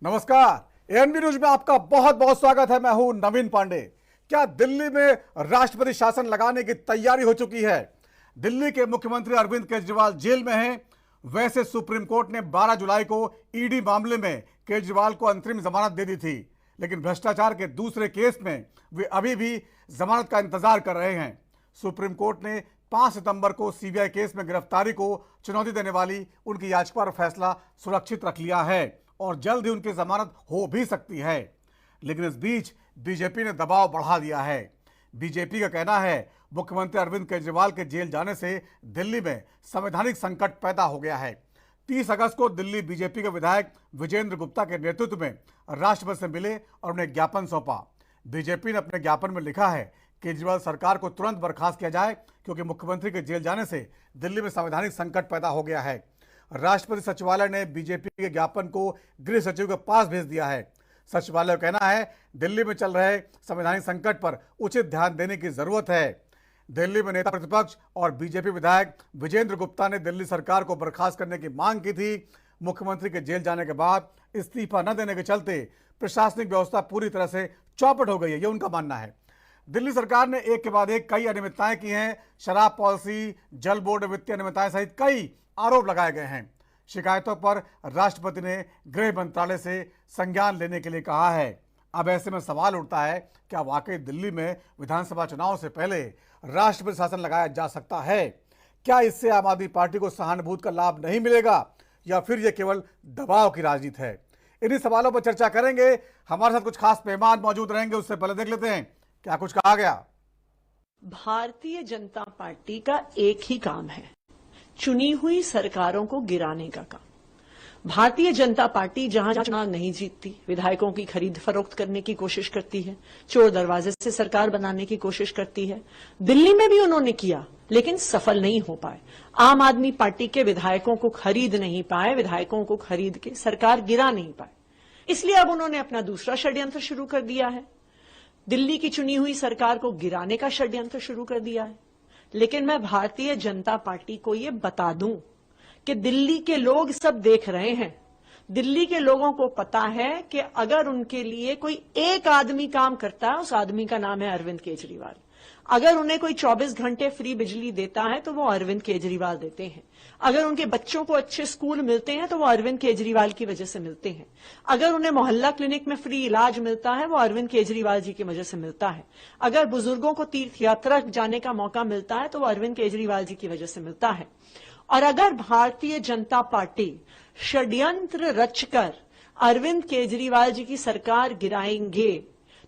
नमस्कार, ANB news में आपका बहुत बहुत स्वागत है। मैं हूं नवीन पांडे। क्या दिल्ली में राष्ट्रपति शासन लगाने की तैयारी हो चुकी है? दिल्ली के मुख्यमंत्री अरविंद केजरीवाल जेल में हैं। वैसे सुप्रीम कोर्ट ने 12 जुलाई को ईडी मामले में केजरीवाल को अंतरिम जमानत दे दी थी, लेकिन भ्रष्टाचार के दूसरे केस में वे अभी भी जमानत का इंतजार कर रहे हैं। सुप्रीम कोर्ट ने 5 सितंबर को सीबीआई केस में गिरफ्तारी को चुनौती देने वाली उनकी याचिका पर फैसला सुरक्षित रख लिया है और जल्द ही उनकी जमानत हो भी सकती है। लेकिन इस बीच बीजेपी ने दबाव बढ़ा दिया है। बीजेपी का कहना है मुख्यमंत्री अरविंद केजरीवाल के जेल जाने से दिल्ली में संवैधानिक संकट पैदा हो गया है। 30 अगस्त को दिल्ली बीजेपी के विधायक विजेंद्र गुप्ता के नेतृत्व में राष्ट्रपति से मिले और उन्हें ज्ञापन सौंपा। बीजेपी ने अपने ज्ञापन में लिखा है केजरीवाल सरकार को तुरंत बर्खास्त किया जाए क्योंकि मुख्यमंत्री के जेल जाने से दिल्ली में संवैधानिक संकट पैदा हो गया है। राष्ट्रपति सचिवालय ने बीजेपी के ज्ञापन को गृह सचिव के पास भेज दिया है। सचिवालय का कहना है दिल्ली में चल रहे संवैधानिक संकट पर उचित ध्यान देने की जरूरत है। दिल्ली में नेता प्रतिपक्ष और बीजेपी विधायक विजेंद्र गुप्ता ने दिल्ली सरकार को बर्खास्त करने की मांग की थी। मुख्यमंत्री के जेल जाने के बाद इस्तीफा न देने के चलते प्रशासनिक व्यवस्था पूरी तरह से चौपट हो गई है, यह उनका मानना है। दिल्ली सरकार ने एक के बाद एक कई अनियमितताएं की हैं। शराब पॉलिसी, जल बोर्ड वित्तीय अनियमितताएं सहित कई आरोप लगाए गए हैं। शिकायतों पर राष्ट्रपति ने गृह मंत्रालय से संज्ञान लेने के लिए कहा है। अब ऐसे में सवाल उठता है क्या वाकई दिल्ली में विधानसभा चुनाव से पहले राष्ट्रपति शासन लगाया जा सकता है? क्या इससे आम आदमी पार्टी को सहानुभूति का लाभ नहीं मिलेगा या फिर यह केवल दबाव की राजनीति है? इन्हीं सवालों पर चर्चा करेंगे। हमारे साथ कुछ खास मेहमान मौजूद रहेंगे। उससे पहले देख लेते हैं क्या कुछ कहा गया। भारतीय जनता पार्टी का एक ही काम है, चुनी हुई सरकारों को गिराने का काम। भारतीय जनता पार्टी जहां जहां चुनाव नहीं जीतती, विधायकों की खरीद फरोख्त करने की कोशिश करती है, चोर दरवाजे से सरकार बनाने की कोशिश करती है। दिल्ली में भी उन्होंने किया लेकिन सफल नहीं हो पाए। आम आदमी पार्टी के विधायकों को खरीद नहीं पाए, विधायकों को खरीद के सरकार गिरा नहीं पाए। इसलिए अब उन्होंने अपना दूसरा षड्यंत्र शुरू कर दिया है, दिल्ली की चुनी हुई सरकार को गिराने का षड्यंत्र शुरू कर दिया है। लेकिन मैं भारतीय जनता पार्टी को यह बता दूं कि दिल्ली के लोग सब देख रहे हैं। दिल्ली के लोगों को पता है कि अगर उनके लिए कोई एक आदमी काम करता है, उस आदमी का नाम है अरविंद केजरीवाल। अगर उन्हें कोई 24 घंटे फ्री बिजली देता है तो वो अरविंद केजरीवाल देते हैं। अगर उनके बच्चों को अच्छे स्कूल मिलते हैं तो वो अरविंद केजरीवाल की वजह से मिलते हैं। अगर उन्हें मोहल्ला क्लिनिक में फ्री इलाज मिलता है वो अरविंद केजरीवाल जी की वजह से मिलता है। अगर बुजुर्गों को तीर्थ यात्रा जाने का मौका मिलता है तो वो अरविंद केजरीवाल जी की वजह से मिलता है। और अगर भारतीय जनता पार्टी षड्यंत्र रचकर अरविंद केजरीवाल जी की सरकार गिराएंगे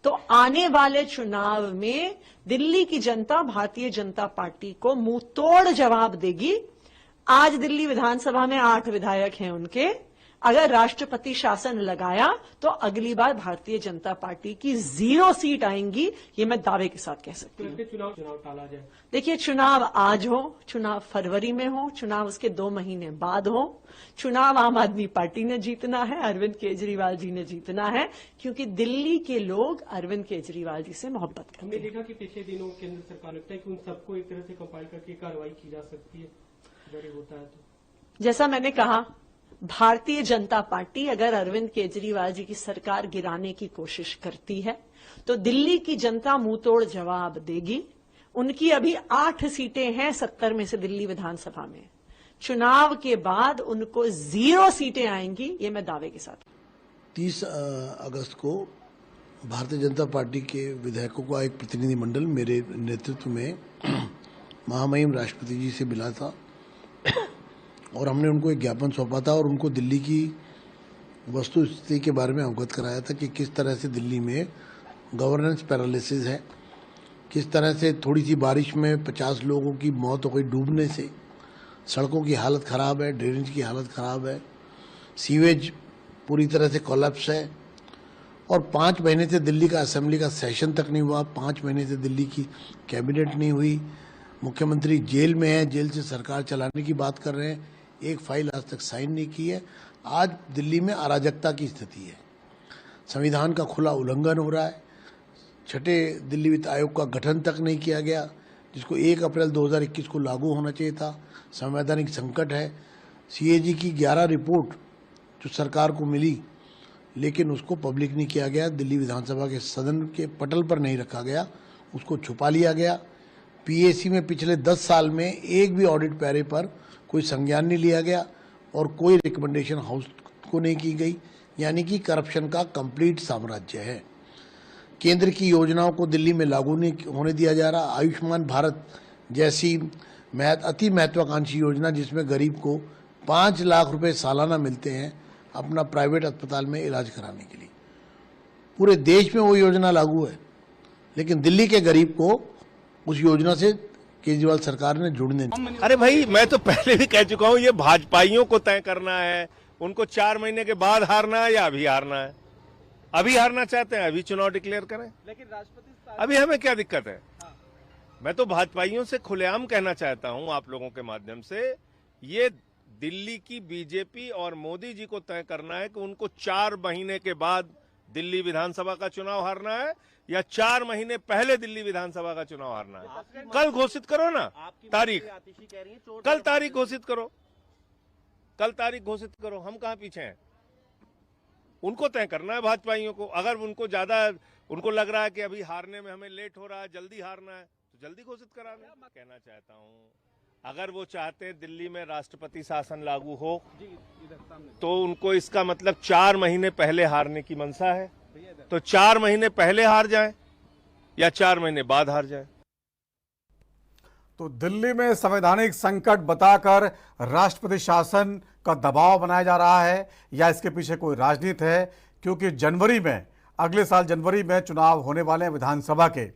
तो आने वाले चुनाव में दिल्ली की जनता भारतीय जनता पार्टी को मुंह तोड़ जवाब देगी। आज दिल्ली विधानसभा में 8 विधायक हैं उनके। अगर राष्ट्रपति शासन लगाया तो अगली बार भारतीय जनता पार्टी की 0 सीट आएंगी, ये मैं दावे के साथ कह सकती हूँ। चुनाव टाला जाए। देखिए, चुनाव आज हो, चुनाव फरवरी में हो, चुनाव उसके 2 महीने बाद हो। चुनाव आम आदमी पार्टी ने जीतना है, अरविंद केजरीवाल जी ने जीतना है, क्योंकि दिल्ली के लोग अरविंद केजरीवाल जी से मोहब्बत करते हैं। हमने देखा कि पिछले दिनों केंद्र सरकार लगता है कि उन सबको एक तरह से कंपाइल करके कार्रवाई की जा सकती है, अगर होता है तो। जैसा मैंने कहा, भारतीय जनता पार्टी अगर अरविंद केजरीवाल जी की सरकार गिराने की कोशिश करती है तो दिल्ली की जनता मुंहतोड़ जवाब देगी। उनकी अभी 8 सीटें हैं 70 में से दिल्ली विधानसभा में। चुनाव के बाद उनको 0 सीटें आएंगी, ये मैं दावे के साथ। 30 अगस्त को भारतीय जनता पार्टी के विधायकों का एक प्रतिनिधिमंडल मेरे नेतृत्व में महामहिम राष्ट्रपति जी से मिला था और हमने उनको एक ज्ञापन सौंपा था और उनको दिल्ली की वस्तु स्थिति के बारे में अवगत कराया था कि किस तरह से दिल्ली में गवर्नेंस पैरालिसिस है, किस तरह से थोड़ी सी बारिश में 50 लोगों की मौत हो गई डूबने से, सड़कों की हालत ख़राब है, ड्रेनेज की हालत ख़राब है, सीवेज पूरी तरह से कोलैप्स है और 5 महीने से दिल्ली का असेंबली का सेशन तक नहीं हुआ, 5 महीने से दिल्ली की कैबिनेट नहीं हुई, मुख्यमंत्री जेल में है, जेल से सरकार चलाने की बात कर रहे हैं, एक फाइल आज तक साइन नहीं की है। आज दिल्ली में अराजकता की स्थिति है, संविधान का खुला उल्लंघन हो रहा है, 6ठे दिल्ली वित्त आयोग का गठन तक नहीं किया गया जिसको 1 अप्रैल 2021 को लागू होना चाहिए था, संवैधानिक संकट है। सीएजी की 11 रिपोर्ट जो सरकार को मिली लेकिन उसको पब्लिक नहीं किया गया, दिल्ली विधानसभा के सदन के पटल पर नहीं रखा गया, उसको छुपा लिया गया। पीएसी में पिछले 10 साल में एक भी ऑडिट पैरे पर कोई संज्ञान नहीं लिया गया और कोई रिकमेंडेशन हाउस को नहीं की गई, यानी कि करप्शन का कंप्लीट साम्राज्य है। केंद्र की योजनाओं को दिल्ली में लागू नहीं होने दिया जा रहा। आयुष्मान भारत जैसी अति महत्वाकांक्षी योजना जिसमें गरीब को 5 लाख रुपए सालाना मिलते हैं अपना प्राइवेट अस्पताल में इलाज कराने के लिए, पूरे देश में वो योजना लागू है, लेकिन दिल्ली के गरीब को उस योजना से केजरीवाल सरकार ने जुड़ने नहीं। अरे भाई, मैं तो पहले भी कह चुका हूं, ये भाजपाइयों को तय करना है, उनको 4 महीने के बाद हारना है या अभी हारना है। अभी हारना चाहते हैं, अभी चुनाव डिक्लेयर करें, लेकिन राष्ट्रपति अभी हमें क्या दिक्कत है। मैं तो भाजपाइयों से खुलेआम कहना चाहता हूं आप लोगों के माध्यम से, ये दिल्ली की बीजेपी और मोदी जी को तय करना है कि उनको 4 महीने के बाद दिल्ली विधानसभा का चुनाव हारना है या 4 महीने पहले दिल्ली विधानसभा का चुनाव हारना है। कल घोषित करो ना तारीख, कल तारीख घोषित करो, कल तारीख घोषित करो, हम कहां पीछे हैं। उनको तय करना है भाजपाइयों को। अगर उनको ज्यादा उनको लग रहा है कि अभी हारने में हमें लेट हो रहा है, जल्दी हारना है, तो जल्दी घोषित करा दें। कहना चाहता हूं, अगर वो चाहते दिल्ली में राष्ट्रपति शासन लागू हो तो उनको इसका मतलब 4 महीने पहले हारने की मंशा है, तो 4 महीने पहले हार जाए या 4 महीने बाद हार जाए। तो दिल्ली में संवैधानिक संकट बताकर राष्ट्रपति शासन का दबाव बनाया जा रहा है या इसके पीछे कोई राजनीति है, क्योंकि जनवरी में, अगले साल जनवरी में चुनाव होने वाले हैं विधानसभा के,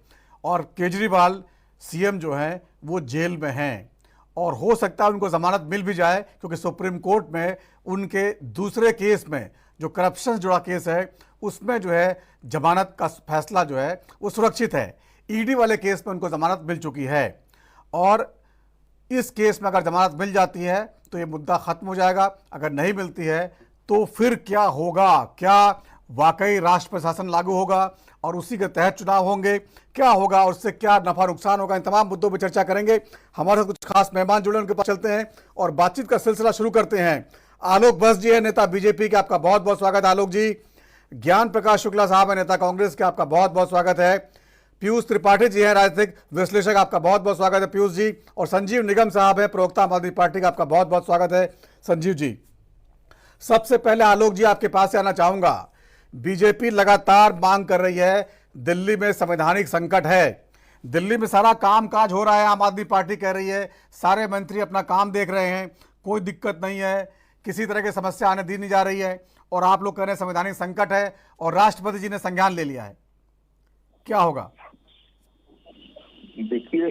और केजरीवाल सीएम जो हैं वो जेल में हैं और हो सकता है उनको जमानत मिल भी जाए, क्योंकि सुप्रीम कोर्ट में उनके दूसरे केस में जो करप्शन जुड़ा केस है उसमें जो है जमानत का फैसला जो है वो सुरक्षित है। ईडी वाले केस में उनको जमानत मिल चुकी है और इस केस में अगर जमानत मिल जाती है तो ये मुद्दा खत्म हो जाएगा। अगर नहीं मिलती है तो फिर क्या होगा, क्या वाकई राष्ट्रपति शासन लागू होगा और उसी के तहत चुनाव होंगे, क्या होगा और उससे क्या नफा नुकसान होगा, इन तमाम मुद्दों पर चर्चा करेंगे। हमारे साथ कुछ खास मेहमान जुड़े, उनके पास चलते हैं और बातचीत का सिलसिला शुरू करते हैं। आलोक बस जी है, नेता बीजेपी के, आपका बहुत बहुत स्वागत है आलोक जी। ज्ञान प्रकाश शुक्ला साहब है, नेता कांग्रेस के, आपका बहुत बहुत स्वागत है। पीयूष त्रिपाठी जी हैं, राजनीतिक विश्लेषक, आपका बहुत बहुत स्वागत है पीयूष जी। और संजीव निगम साहब है, प्रवक्ता आम आदमी पार्टी का, आपका बहुत बहुत स्वागत है संजीव जी। सबसे पहले आलोक जी आपके पास से आना चाहूंगा, बीजेपी लगातार मांग कर रही है, दिल्ली में संवैधानिक संकट है, दिल्ली में सारा काम काज हो रहा है, आम आदमी पार्टी कह रही है सारे मंत्री अपना काम देख रहे हैं, कोई दिक्कत नहीं है, किसी तरह की समस्या आने दी नहीं जा रही है, और आप लोग कह रहे हैं संवैधानिक संकट है और राष्ट्रपति जी ने संज्ञान ले लिया है, क्या होगा? देखिए,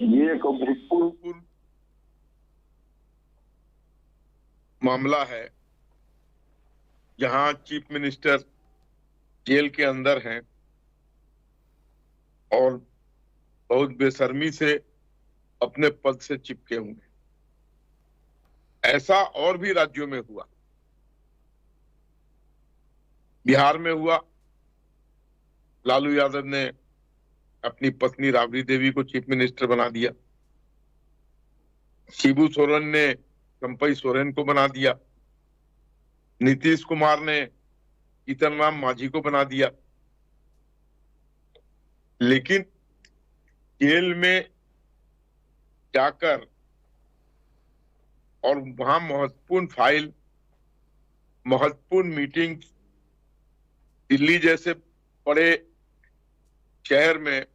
ये एक अभूतपूर्व मामला है जहां चीफ मिनिस्टर जेल के अंदर हैं और बहुत बेशर्मी से अपने पद से चिपके हुए। ऐसा और भी राज्यों में हुआ, बिहार में हुआ, लालू यादव ने अपनी पत्नी राबड़ी देवी को चीफ मिनिस्टर बना दिया, शिबू सोरेन ने चंपई सोरेन को बना दिया, नीतीश कुमार ने जीतन मांझी को बना दिया। लेकिन जेल में जाकर और वहां महत्वपूर्ण फाइल, महत्वपूर्ण मीटिंग, दिल्ली जैसे बड़े शहर में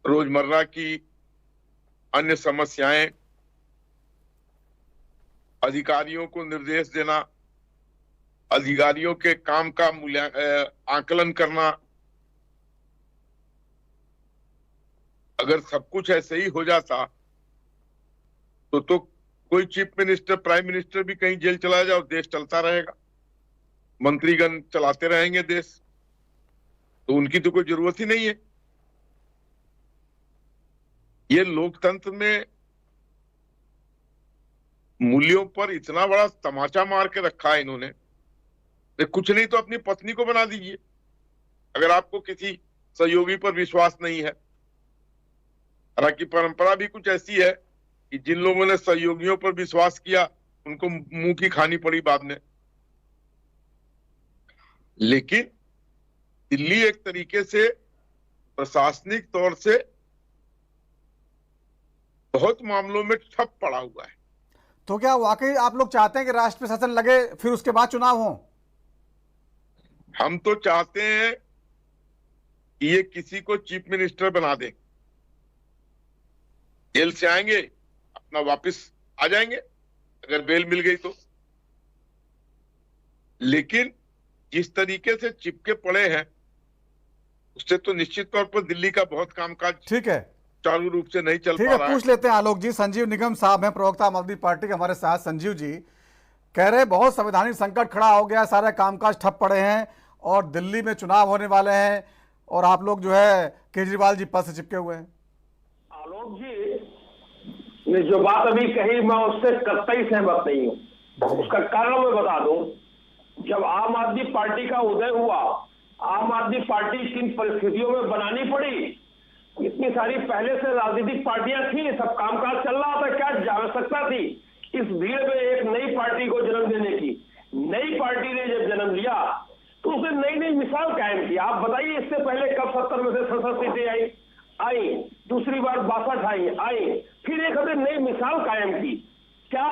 रोजमर्रा की अन्य समस्याएं, अधिकारियों को निर्देश देना, अधिकारियों के काम का आकलन करना, अगर सब कुछ ऐसे ही हो जाता तो कोई चीफ मिनिस्टर, प्राइम मिनिस्टर भी कहीं जेल चला जाए और देश चलता रहेगा, मंत्रीगण चलाते रहेंगे देश, तो उनकी तो कोई जरूरत ही नहीं है। ये लोकतंत्र में मूल्यों पर इतना बड़ा तमाचा मार के रखा है इन्होंने। कुछ नहीं तो अपनी पत्नी को बना दीजिए, अगर आपको किसी सहयोगी पर विश्वास नहीं है। हालांकि परंपरा भी कुछ ऐसी है कि जिन लोगों ने सहयोगियों पर विश्वास किया उनको मुंह की खानी पड़ी बाद में। लेकिन दिल्ली एक तरीके से प्रशासनिक तौर से बहुत मामलों में ठप पड़ा हुआ है। तो क्या वाकई आप लोग चाहते हैं कि राष्ट्रीय शासन लगे फिर उसके बाद चुनाव हो? हम तो चाहते हैं कि ये किसी को चीफ मिनिस्टर बना दे, जेल से आएंगे अपना वापस आ जाएंगे अगर बेल मिल गई तो। लेकिन जिस तरीके से चिपके पड़े हैं उससे तो निश्चित तौर पर दिल्ली का बहुत कामकाज ठीक है, चालू रूप से नहीं चल ठीक पा है, रहा है। पूछ लेते हैं आलोक जी। संजीव निगम साहब हैं, प्रवक्ता आम आदमी पार्टी के, हमारे साथ। संजीव जी कह रहे बहुत संवैधानिक संकट खड़ा हो गया, सारे कामकाज ठप पड़े हैं और दिल्ली में चुनाव होने वाले हैं और आप लोग जो है केजरीवाल जी पद से चिपके हुए हैं। आलोक जी ने जो बात अभी कही मैं उससे कतई सहमत नहीं हूँ। उसका कारण मैं बता दूं, जब आम आदमी पार्टी का उदय हुआ, आम आदमी पार्टी किन परिस्थितियों में बनानी पड़ी, इतनी सारी पहले से राजनीतिक पार्टियां थी, सब कामकाज चल रहा था, क्या आवश्यकता थी इस भीड़ में एक नई पार्टी को जन्म देने की? नई पार्टी ने जब जन्म लिया तो उसने नई नई मिसाल कायम की। आप बताइए इससे पहले कब 70 में से 67 सीटें आई, दूसरी बार 62 आई, फिर एक हमने नई मिसाल कायम की। क्या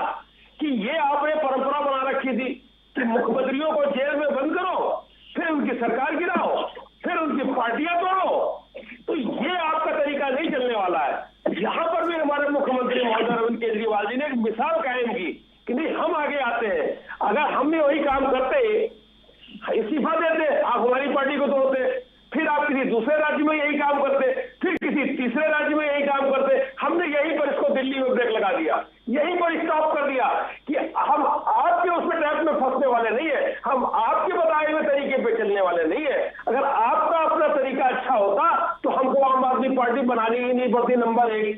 कि ये आपने परंपरा बना रखी थी कि मुख्यमंत्रियों को जेल में बंद करो, फिर उनकी सरकार गिराओ, फिर उनकी पार्टियां तोड़ो। तो ये आपका तरीका नहीं चलने वाला है। यहां पर भी हमारे मुख्यमंत्री महोदय अरविंद केजरीवाल जी ने एक मिसाल कायम की कि नहीं, हम आगे आते हैं। अगर हम भी वही काम करते, इस्तीफा देते, आप हमारी पार्टी को तोड़ते, फिर आप किसी दूसरे राज्य में यही काम करते, फिर किसी तीसरे राज्य में यही काम करते। हमने यहीं पर इसको दिल्ली में ब्रेक लगा दिया, यहीं पर स्टॉप कर दिया कि हम आपके उसमें ट्रैप में फंसने वाले नहीं है, हम आपके बताए हुए तरीके पे चलने वाले नहीं है। अगर आपका अपना तरीका अच्छा होता तो हमको आम आदमी पार्टी बनानी ही नहीं पड़ती। नंबर 1,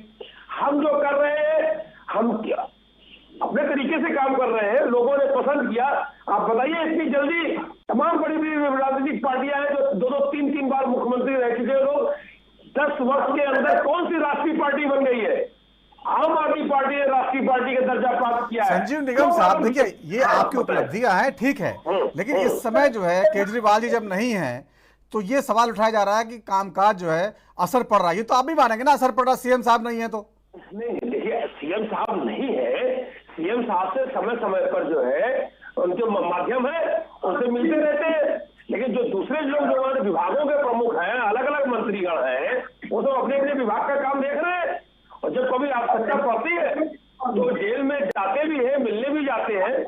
हम जो कर रहे हैं, हम अपने तरीके से काम कर रहे हैं, लोगों ने पसंद किया। आप बताइए इतनी जल्दी तमाम बड़ी बड़ी राजनीतिक पार्टियां हैं जो 2-2, 3-3 बार मुख्यमंत्री रह चुके लोग, 10 वर्ष के अंदर कौन सी राष्ट्रीय पार्टी बन गई है? आम आदमी पार्टी ने राष्ट्रीय पार्टी का दर्जा प्राप्त किया है। संजीव निगम साहब देखिए, ये आपकी उपलब्धियां हैं, ठीक है, लेकिन इस समय जो है केजरीवाल जी जब नहीं है तो ये सवाल उठाया जा रहा है कि कामकाज जो है असर पड़ रहा है। ये तो आप भी मानेंगे ना असर पड़ रहा, सीएम साहब नहीं है तो? नहीं, देखिए सीएम साहब नहीं है, सीएम साहब से समय समय पर जो है उनके माध्यम है उनसे मिलते रहते हैं, लेकिन जो दूसरे लोग जो हमारे विभागों के प्रमुख हैं, अलग अलग मंत्रीगण हैं, वो तो अपने अपने विभाग का काम देख रहे हैं। और जब कभी आवश्यकता पड़ती है तो जेल में जाते भी हैं, मिलने भी जाते हैं,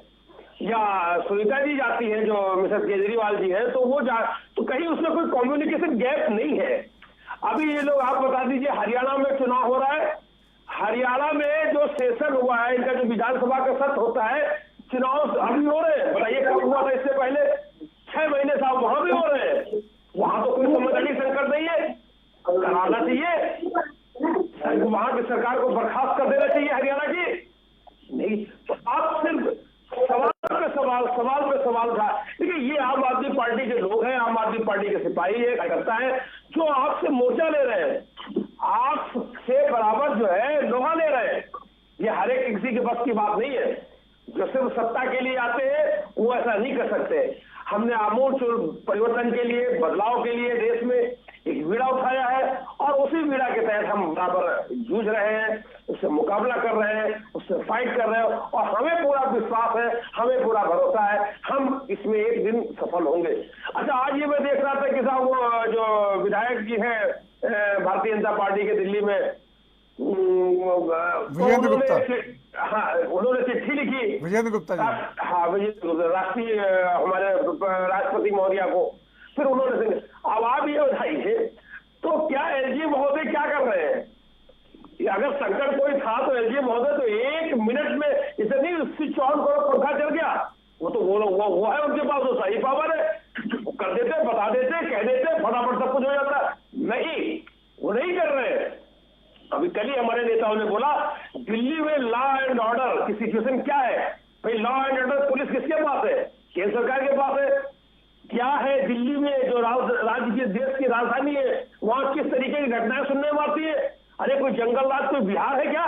या सुनीता जी जाती हैं जो मिसेस केजरीवाल जी हैं, तो वो तो कहीं उसमें कोई कम्युनिकेशन गैप नहीं है। अभी ये लोग आप बता दीजिए, हरियाणा में चुनाव हो रहा है, हरियाणा में जो सेशन हुआ है, इनका जो विधानसभा का सत्र होता है, चुनाव अभी हो रहे हैं। बताइए कब हुआ था इससे पहले? 6 महीने साहब वहां भी हो रहे हैं। वहां तो कोई संवैधानिक संकट नहीं है, कराना चाहिए, वहां की सरकार को बर्खास्त कर देना चाहिए हरियाणा की। नहीं तो आप सिर्फ सवाल पे सवाल था। देखिए ये आम आदमी पार्टी के लोग हैं, आम आदमी पार्टी के सिपाही है, कार्यकर्ता है, जो आपसे मोर्चा ले रहे हैं, आपसे बराबर जो है लोहा ले रहे हैं। ये हर एक किसी के बस की बात नहीं है। जो सिर्फ सत्ता के लिए आते हैं वो ऐसा नहीं कर सकते। हमने आमूल परिवर्तन के लिए, बदलाव के लिए देश में एक बीड़ा उठाया है और उसी बीड़ा के तहत हम बराबर जूझ रहे हैं, उससे मुकाबला कर रहे हैं, उससे फाइट कर रहे हैं और हमें पूरा विश्वास है, हमें पूरा भरोसा है, हम इसमें एक दिन सफल होंगे। अच्छा, आज ये मैं देख रहा था कि साहब वो जो विधायक जी हैं भारतीय जनता पार्टी के दिल्ली में, विजेंद्र गुप्ता, हाँ, उन्होंने चिट्ठी लिखी विजेंद्र गुप्ता जी, हाँ विजेंद्र, राष्ट्रीय हमारे राष्ट्रपति महोदया को। फिर उन्होंने, अब आप ये बताइए तो क्या एलजी महोदय क्या कर रहे हैं? अगर संकट कोई था तो एलजी महोदय तो 1 मिनट में इसे नहीं स्विच ऑन करो पंखा चल गया, वो तो वो है उनके पास, वो सही पावर है, वो कर देते, बता देते, कह देते, फटाफट सब कुछ हो जाता। नहीं, वो नहीं कर रहे हैं। अभी कल ही हमारे नेताओं ने बोला दिल्ली में लॉ एंड ऑर्डर की सिचुएशन क्या है? भाई लॉ एंड ऑर्डर पुलिस किसके पास है? केंद्र सरकार के पास है। क्या है दिल्ली में जो राज्य के देश की राजधानी है, वहां किस तरीके की घटनाएं सुनने में आती है? अरे कोई जंगल राज, कोई बिहार है क्या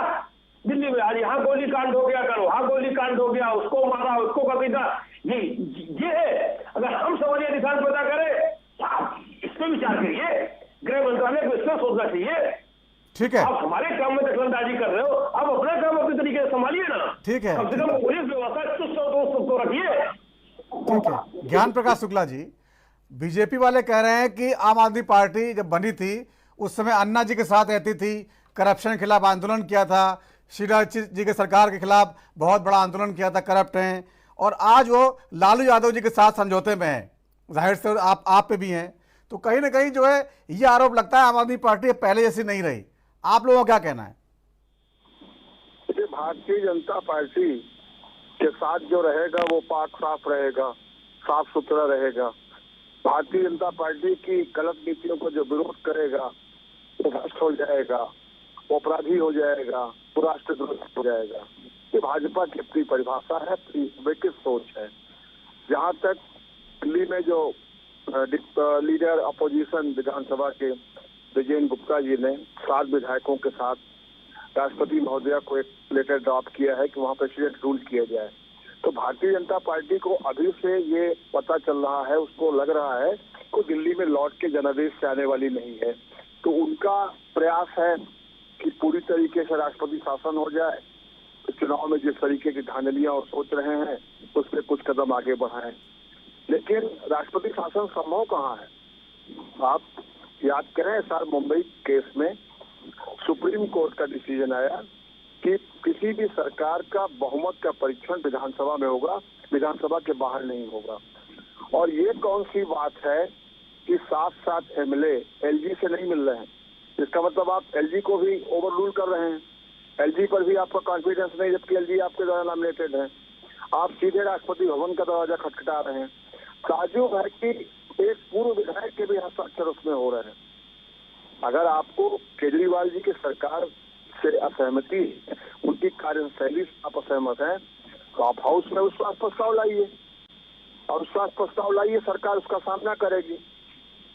दिल्ली में? आज यहाँ गोली कांड हो गया, कल वहां गोली कांड हो गया, उसको मारा, उसको कभी था। ये है। अगर हम सवाल निशान पैदा करें तो आप इस पर विचार करिए, गृह मंत्रालय को इसमें सोचना चाहिए। ठीक है, आप हमारे काम में दखलंदाजी कर रहे हो, आप अपना काम अपने तरीके से संभालिए ना। ठीक है, कम से कम पुलिस व्यवस्था चुस्त तो रखिए। ठीक है। ज्ञान प्रकाश शुक्ला जी, बीजेपी वाले कह रहे हैं कि आम आदमी पार्टी जब बनी थी उस समय अन्ना जी के साथ रहती थी, करप्शन के खिलाफ आंदोलन किया था, शिवराज जी के सरकार के खिलाफ बहुत बड़ा आंदोलन किया था, करप्ट हैं, और आज वो लालू यादव जी के साथ समझौते में हैं। जाहिर से आप पे भी हैं, तो कहीं ना कहीं जो है ये आरोप लगता है आम आदमी पार्टी पहले जैसी नहीं रही। आप लोगों का क्या कहना है? भारतीय जनता पार्टी के साथ जो रहेगा वो पाक साफ रहेगा, साफ सुथरा रहेगा। भारतीय जनता पार्टी की गलत नीतियों को जो विरोध करेगा वो भ्रष्ट हो जाएगा, वो अपराधी हो जाएगा, वो राष्ट्रद्रोही हो जाएगा। ये भाजपा की अपनी परिभाषा है, अपनी विकसित सोच है। जहाँ तक दिल्ली में जो लीडर अपोजिशन विधानसभा के विजेंद्र गुप्ता जी ने 7 विधायकों के साथ राष्ट्रपति महोदया को एक लेटर ड्राफ्ट किया है कि वहाँ प्रेसिडेंट रूल किया जाए, तो भारतीय जनता पार्टी को अभी से ये पता चल रहा है, उसको लग रहा है कि दिल्ली में लौट के जनादेश से आने वाली नहीं है। तो उनका प्रयास है कि पूरी तरीके से राष्ट्रपति शासन हो जाए। तो चुनाव में जिस तरीके की धांधलियां और सोच रहे हैं उस पर कुछ कदम आगे बढ़ाएं, लेकिन राष्ट्रपति शासन संभव कहाँ है? आप याद करें, सर मुंबई केस में सुप्रीम कोर्ट का डिसीजन आया कि किसी भी सरकार का बहुमत का परीक्षण विधानसभा में होगा, विधानसभा के बाहर नहीं होगा। और ये कौन सी बात है कि 7 एमएलए एलजी से नहीं मिल रहे हैं? इसका मतलब आप एलजी को भी ओवर रूल कर रहे हैं। एलजी पर भी आपका कॉन्फिडेंस नहीं, जबकि एलजी आपके द्वारा नॉमिनेटेड है। आप सीधे राष्ट्रपति भवन का दरवाजा खटखटा रहे हैं। ताजुब है कि एक पूर्व विधायक के भी हस्ताक्षर उसमें हो रहे हैं। अगर आपको केजरीवाल जी की सरकार से असहमति है, उनकी कार्यशैली से आप असहमत हैं, तो आप हाउस में उसका प्रस्ताव लाइए और उसका प्रस्ताव लाइए, सरकार उसका सामना करेगी।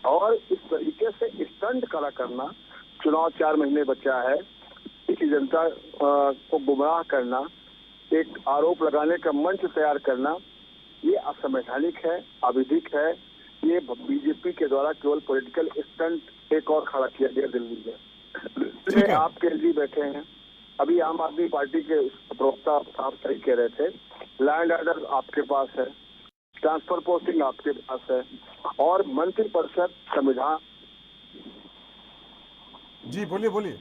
और इस तरीके से स्टंट खड़ा करना, चुनाव 4 महीने बचा है, कि जनता को गुमराह करना, एक आरोप लगाने का मंच तैयार करना, ये असंवैधानिक है, अविधिक है। ये बीजेपी के द्वारा केवल पॉलिटिकल स्टंट एक और खड़ा किया गया दिल्ली में। आप केजरी बैठे हैं, अभी आम आदमी पार्टी के प्रवक्ता साहब सही कह रहे थे, लैंड ऑर्डर आपके पास है, ट्रांसफर पोस्टिंग आपके पास है, और मंत्रिपरिषद संविधान। जी बोलिए बोलिए।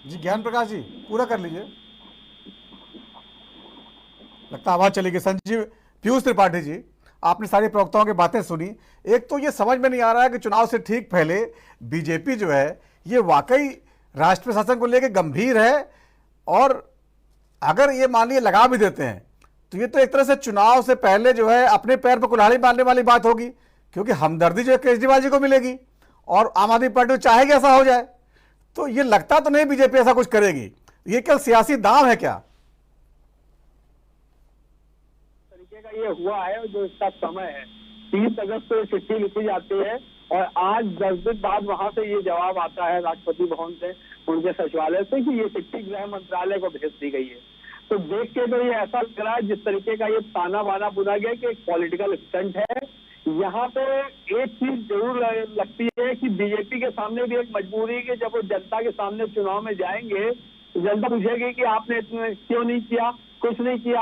जी ज्ञान प्रकाश जी पूरा कर लीजिए, लगता आवाज चली गई। संजीव पीयूष त्रिपाठी जी, आपने सारी प्रवक्ताओं की बातें सुनी। एक तो ये समझ में नहीं आ रहा है कि चुनाव से ठीक पहले बीजेपी जो है ये वाकई राष्ट्र प्रशासन को लेकर गंभीर है, और अगर ये मान लीजिए लगा भी देते हैं तो ये तो एक तरह से चुनाव से पहले जो है अपने पैर पर कुल्हाड़ी मारने वाली बात होगी, क्योंकि हमदर्दी जो है केजरीवाल जी को मिलेगी और आम आदमी पार्टी चाहेगी ऐसा हो जाए। तो ये लगता तो नहीं बीजेपी ऐसा कुछ करेगी, ये क्या सियासी दांव है क्या? तरीके का ये हुआ है जो इसका समय है, 30 अगस्त को चिट्ठी लिखी जाती है और आज 10 दिन बाद वहां से ये जवाब आता है राष्ट्रपति भवन से, उनके सचिवालय से, कि ये चिट्ठी गृह मंत्रालय को भेज दी गई है। तो देख के तो ये ऐसा लग रहा है जिस तरीके का ये ताना बाना बुना गया कि एक पॉलिटिकल स्टंट है। यहाँ पे एक चीज जरूर लगती है कि बीजेपी के सामने भी एक मजबूरी है कि जब वो जनता के सामने चुनाव में जाएंगे तो जनता पूछेगी कि आपने क्यों नहीं किया, कुछ नहीं किया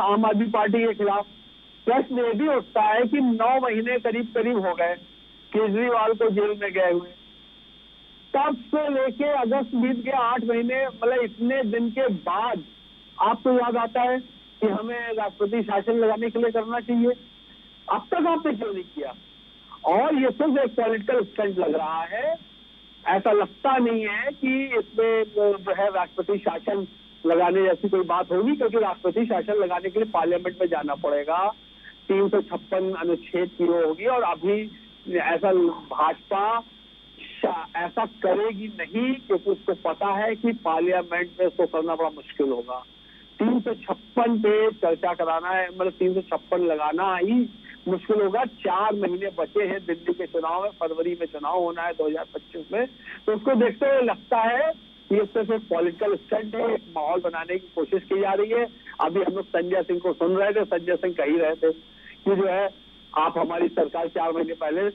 आम आदमी पार्टी के खिलाफ। प्रश्न ये भी उठता है कि 9 महीने करीब हो गए केजरीवाल को जेल में गए हुए, तब से लेके अगस्त बीत गया 8 महीने, मतलब इतने दिन के बाद आपको याद आता है कि हमें राष्ट्रपति शासन लगाने के लिए करना चाहिए। अब तक आपने क्यों नहीं किया? और ये सिर्फ एक पॉलिटिकल स्टंट लग रहा है। ऐसा लगता नहीं है कि इसमें जो है राष्ट्रपति शासन लगाने जैसी कोई बात होगी, क्योंकि राष्ट्रपति शासन लगाने के लिए पार्लियामेंट में जाना पड़ेगा, 356 अनुच्छेद की होगी, और अभी ऐसा भाजपा ऐसा करेगी नहीं, क्योंकि उसको पता है कि पार्लियामेंट में इसको करना बड़ा मुश्किल होगा। 356 पे चर्चा कराना है, मतलब 356 लगाना ही मुश्किल होगा। 4 महीने बचे हैं दिल्ली के चुनाव में, फरवरी में चुनाव होना है 2025 में। तो उसको देखते हुए लगता है कि ये सिर्फ एक पॉलिटिकल स्टंट है, एक माहौल बनाने की कोशिश की जा रही है। अभी हम लोग संजय सिंह को सुन रहे थे, संजय सिंह कह ही रहे थे कि जो है आप हमारी सरकार 4 महीने पहले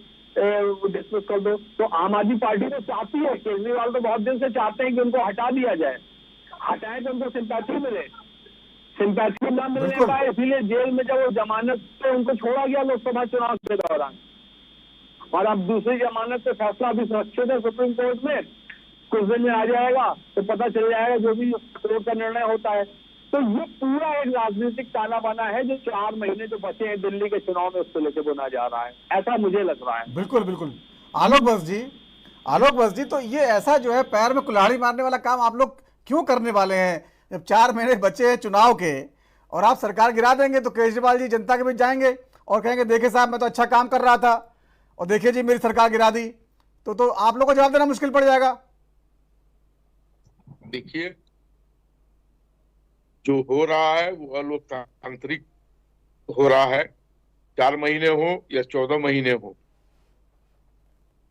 डिसमिस कर दो। तो आम आदमी पार्टी तो चाहती है, केजरीवाल तो बहुत दिन से चाहते हैं कि उनको हटा दिया जाए, हटाए तो उनको सिंपैथी मिले, सिंपैथी न मिलने पाए, इसीलिए जेल में जब वो जमानत पे उनको छोड़ा गया लोकसभा चुनाव के दौरान। और अब दूसरी जमानत पे फैसला भी सुरक्षित है सुप्रीम कोर्ट में, कुछ दिन में आ जाएगा तो पता चल जाएगा जो भी कोर्ट का निर्णय होता है। तो ये पूरा एक राजनीतिक ताना बाना है जो 4 महीने जो बचे हैं दिल्ली के चुनाव में उसको लेकर बुना जा रहा है, ऐसा मुझे लग रहा है। बिल्कुल बिल्कुल। आलोक बस जी, तो ये ऐसा जो है पैर में कुल्हाड़ी मारने वाला काम आप लोग क्यों करने वाले हैं? जब 4 महीने बचे हैं चुनाव के और आप सरकार गिरा देंगे तो केजरीवाल जी जनता के बीच जाएंगे और कहेंगे देखिए साहब मैं तो अच्छा काम कर रहा था और देखिए जी मेरी सरकार गिरा दी, तो आप लोग को जवाब देना मुश्किल पड़ जाएगा। देखिए, जो हो रहा है वो अलोकतांत्रिक हो रहा है, 4 महीने हो या 14 महीने हो,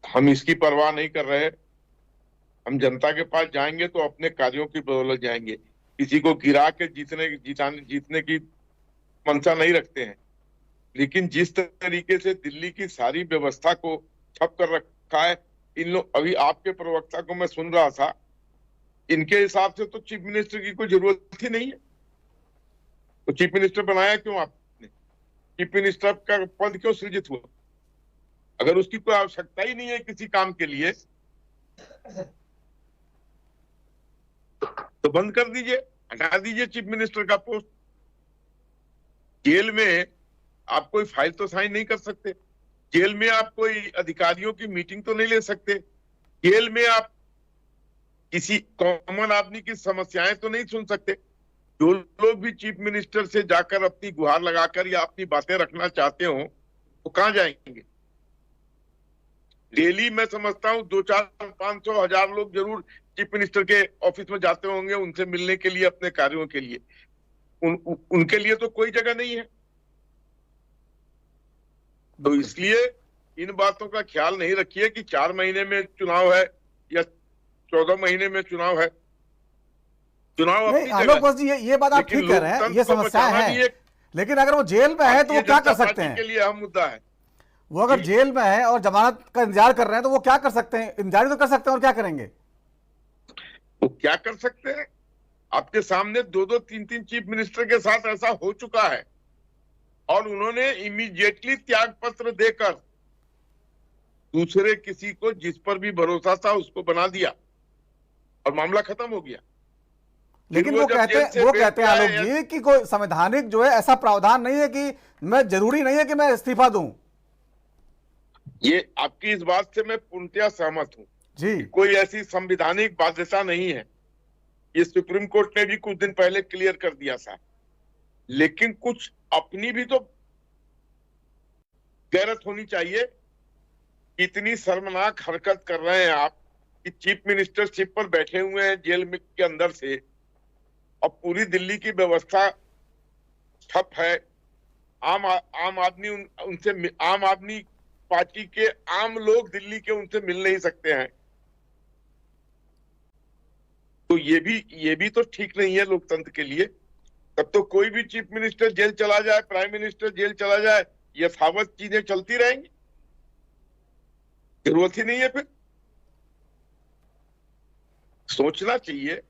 हम इसकी परवाह नहीं कर रहे। हम जनता के पास जाएंगे तो अपने कार्यों की बदौलत जाएंगे, किसी को गिरा के जीतने की मंशा नहीं रखते हैं। लेकिन जिस तरीके से दिल्ली की सारी व्यवस्था को ठप कर रखा है इन लोग, अभी आपके प्रवक्ता को मैं सुन रहा था, इनके हिसाब से तो चीफ मिनिस्टर की कोई जरूरत ही नहीं है। तो चीफ मिनिस्टर बनाया क्यों आपने? चीफ मिनिस्टर का पद क्यों सृजित हुआ? अगर उसकी कोई आवश्यकता ही नहीं है किसी काम के लिए तो बंद कर दीजिए, हटा दीजिए चीफ मिनिस्टर का पोस्ट। जेल में आप कोई फाइल तो साइन नहीं कर सकते, जेल में आप कोई अधिकारियों की मीटिंग तो नहीं ले सकते, जेल में आप किसी कॉमन आदमी की समस्याएं तो नहीं सुन सकते। जो लोग भी चीफ मिनिस्टर से जाकर अपनी गुहार लगाकर या अपनी बातें रखना चाहते हो वो कहां जाएंगे? डेली मैं समझता हूं 2, 4, 500, 1000 लोग जरूर चीफ मिनिस्टर के ऑफिस में जाते होंगे उनसे मिलने के लिए, अपने कार्यों के लिए। उनके लिए तो कोई जगह नहीं है। तो इसलिए इन बातों का ख्याल नहीं रखिए कि 4 महीने में चुनाव है या 14 महीने में चुनाव है। चुनाव नहीं आलोक बस जी, ये बात आप ठीक कह रहे हैं, ये समस्या है। लेकिन अगर वो जेल में है तो वो क्या कर सकते हैं? के लिए अहम मुद्दा है। वो अगर जेल में है और जमानत का इंतजार कर रहे हैं तो वो क्या कर सकते हैं? इंतजार तो कर सकते हैं, और क्या करेंगे? वो क्या कर सकते हैं? आपके सामने 2-2, 3-3 चीफ मिनिस्टर के साथ ऐसा हो चुका है और उन्होंने इमीडिएटली त्याग पत्र देकर दूसरे किसी को जिस पर भी भरोसा था उसको बना दिया और मामला खत्म हो गया। लेकिन वो कहते हैं आलोक जी कि कोई संवैधानिक जो है ऐसा प्रावधान नहीं है कि मैं जरूरी नहीं है कि मैं इस्तीफा दूं। ये आपकी इस बात से मैं पूर्णतया सहमत हूं जी, कोई ऐसी संवैधानिक बाध्यता नहीं है। ये सुप्रीम कोर्ट ने भी कुछ दिन पहले क्लियर कर दिया था। लेकिन कुछ अपनी भी तो गैरत होनी चाहिए। इतनी शर्मनाक हरकत कर रहे हैं आप कि चीफ मिनिस्टरशिप पर बैठे हुए हैं जेल में के अंदर से, और पूरी दिल्ली की व्यवस्था ठप है। आम आदमी पार्टी के आम लोग दिल्ली के उनसे मिल नहीं सकते हैं। तो ये भी तो ठीक नहीं है लोकतंत्र के लिए। तब तो कोई भी चीफ मिनिस्टर जेल चला जाए, प्राइम मिनिस्टर जेल चला जाए, यथावत चीजें चलती रहेंगी, जरूरत ही नहीं है। फिर सोचना चाहिए।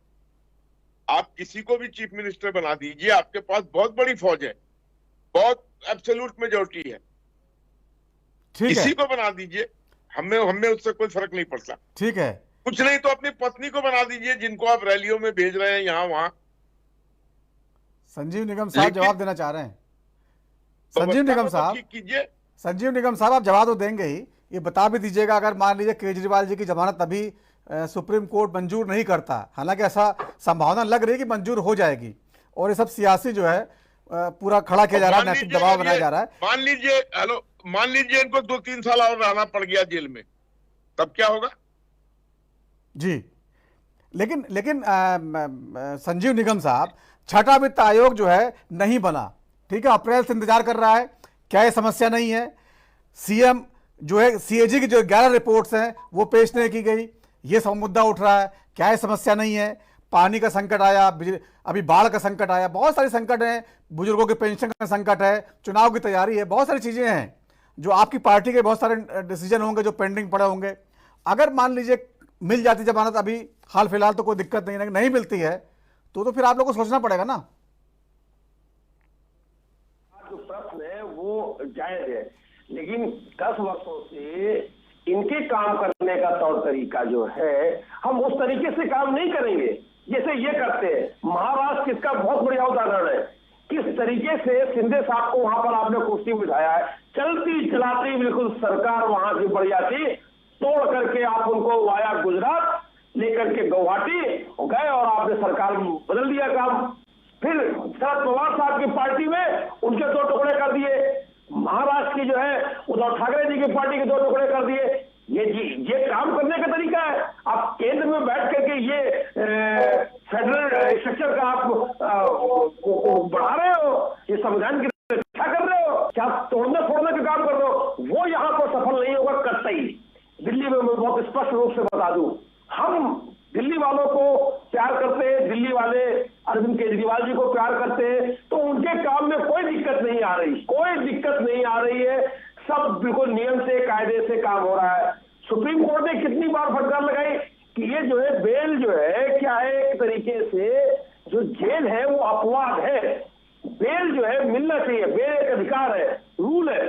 आप किसी को भी चीफ मिनिस्टर बना दीजिए, आपके पास बहुत बड़ी फौज है, बहुत एब्सोल्यूट मेजॉरिटी है, किसी को बना दीजिए, हमें उससे कोई फर्क नहीं पड़ता। ठीक है, कुछ नहीं तो अपनी पत्नी को बना दीजिए जिनको आप रैलियों में भेज रहे हैं यहाँ वहां। संजीव निगम साहब जवाब देना चाह रहे हैं। संजीव निगम साहब कीजिए। संजीव निगम साहब आप जवाब तो देंगे ही, ये बता भी दीजिएगा अगर मान लीजिए केजरीवाल जी की जमानत अभी सुप्रीम कोर्ट मंजूर नहीं करता, हालांकि ऐसा संभावना लग रही है कि मंजूर हो जाएगी, और ये सब सियासी जो है पूरा खड़ा किया जा रहा है, नैतिक दबाव बनाया जा रहा है। मान लीजिए इनको 2-3 साल और रहना पड़ गया जेल में, तब क्या होगा? जी, लेकिन संजीव निगम साहब, छठा वित्त आयोग जो है नहीं बना, ठीक है, अप्रैल से इंतजार कर रहा है, क्या ये समस्या नहीं है? सीएम जो है सीएजी की जो 11 रिपोर्ट्स हैं वो पेश नहीं की गई, ये सब मुद्दा उठ रहा है। क्या ये समस्या नहीं है? पानी का संकट आया, अभी बाढ़ का संकट आया, बहुत सारे संकट हैं, बुजुर्गों के पेंशन का संकट है, चुनाव की तैयारी है, बहुत सारी चीजें हैं जो आपकी पार्टी के बहुत सारे डिसीजन होंगे जो पेंडिंग पड़े होंगे। अगर मान लीजिए मिल जाती जमानत अभी हाल फिलहाल तो कोई दिक्कत नहीं मिलती है तो फिर आप लोगों को सोचना पड़ेगा ना। जो प्रश्न है वो जायज है, लेकिन 10 वर्षों से इनके काम करने का तौर तरीका जो है हम उस तरीके से काम नहीं करेंगे जैसे ये करते हैं। महाराष्ट्र इसका बहुत बढ़िया उदाहरण है, किस तरीके से शिंदे साहब को वहां पर आपने कुर्सी बिठाया है, चलती चलाती बिल्कुल सरकार वहां से बढ़िया थी, तोड़ करके आप उनको वाया गुजरात लेकर के गुवाहाटी गए और आपने सरकार बदल दिया काम। फिर शरद पवार साहब की पार्टी में उनके 2 टुकड़े कर दिए, महाराष्ट्र की जो है उद्धव ठाकरे जी की पार्टी के 2 टुकड़े कर दिए। ये काम करने का तरीका है। आप केंद्र में बैठ करके ये फेडरल स्ट्रक्चर का आप बढ़ा रहे हो, ये संविधान की रक्षा कर रहे हो, क्या तोड़ने फोड़ने का काम कर रहे हो, वो यहाँ पर सफल नहीं होगा कतई। दिल्ली में मैं बहुत स्पष्ट रूप से बता दूं, हम दिल्ली वालों को प्यार करते हैं, दिल्ली वाले अरविंद केजरीवाल जी को प्यार करते हैं, तो उनके काम में कोई दिक्कत नहीं आ रही, कोई दिक्कत नहीं आ रही है। सब बिल्कुल नियम से कायदे से काम हो रहा है। सुप्रीम कोर्ट ने कितनी बार फटकार लगाई कि ये जो है बेल जो है क्या है, एक तरीके से जो जेल है वो अपवाद है, बेल जो है मिलना चाहिए, बेल एक अधिकार है, रूल है,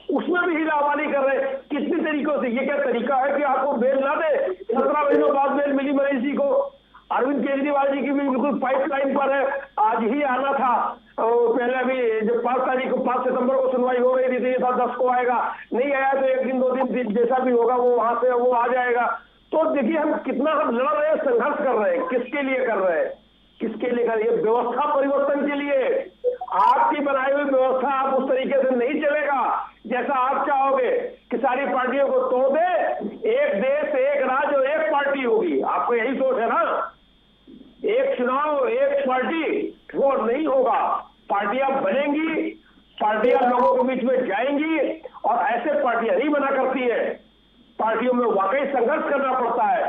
उसमें भी हिलावाली कर रहे हैं। कितने तरीकों से, ये क्या तरीका है कि आपको बेल ना दे, 17 महीनों बाद बेल मिली मनीष जी को। अरविंद केजरीवाल जी की भी बिल्कुल पाइपलाइन पर है, आज ही आना था, पहले अभी जब 5 तारीख को 5 सितंबर को सुनवाई हो रही थी, ये था 10 को आएगा, नहीं आया तो 1 दिन 2 दिन जैसा भी होगा वो वहां से वो आ जाएगा। तो देखिए हम कितना हम लड़ रहे हैं, संघर्ष कर रहे हैं, किसके लिए कर रहे हैं, किसके लिए कर रहे हैं? व्यवस्था परिवर्तन के लिए। आपकी बनाई हुई व्यवस्था आप उस तरीके से नहीं चलेगा जैसा आप चाहोगे कि सारी पार्टियों को तोड़ दे, एक देश एक राज्य और एक पार्टी होगी। आपको यही सोच है ना, एक चुनाव एक पार्टी, वो नहीं होगा। पार्टियां बनेंगी, पार्टियां लोगों के बीच में जाएंगी और ऐसे पार्टियां नहीं बना करती है। पार्टियों में वाकई संघर्ष करना पड़ता है,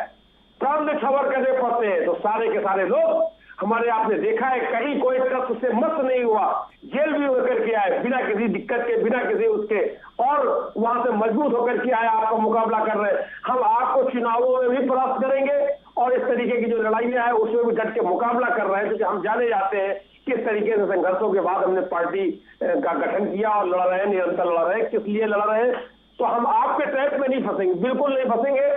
प्राण न्यौछावर करने पड़ते हैं। तो सारे के सारे लोग हमारे आपने देखा है, कहीं कोई तत्व से मस्त नहीं हुआ, जेल भी होकर के आए बिना किसी दिक्कत के, बिना किसी उसके, और वहां से मजबूत होकर के आए, आपका मुकाबला कर रहे हैं। हम आपको चुनावों में भी परास्त करेंगे और इस तरीके की जो लड़ाइयां है उसमें भी डट के मुकाबला कर रहे हैं, क्योंकि हम जाने जाते हैं किस तरीके से संघर्षों के बाद हमने पार्टी का गठन किया और लड़ रहे हैं, निरंतर लड़ रहे हैं। किस लिए लड़ रहे हैं? तो हम आपके ट्रैप में नहीं फंसेंगे, बिल्कुल नहीं फंसेंगे।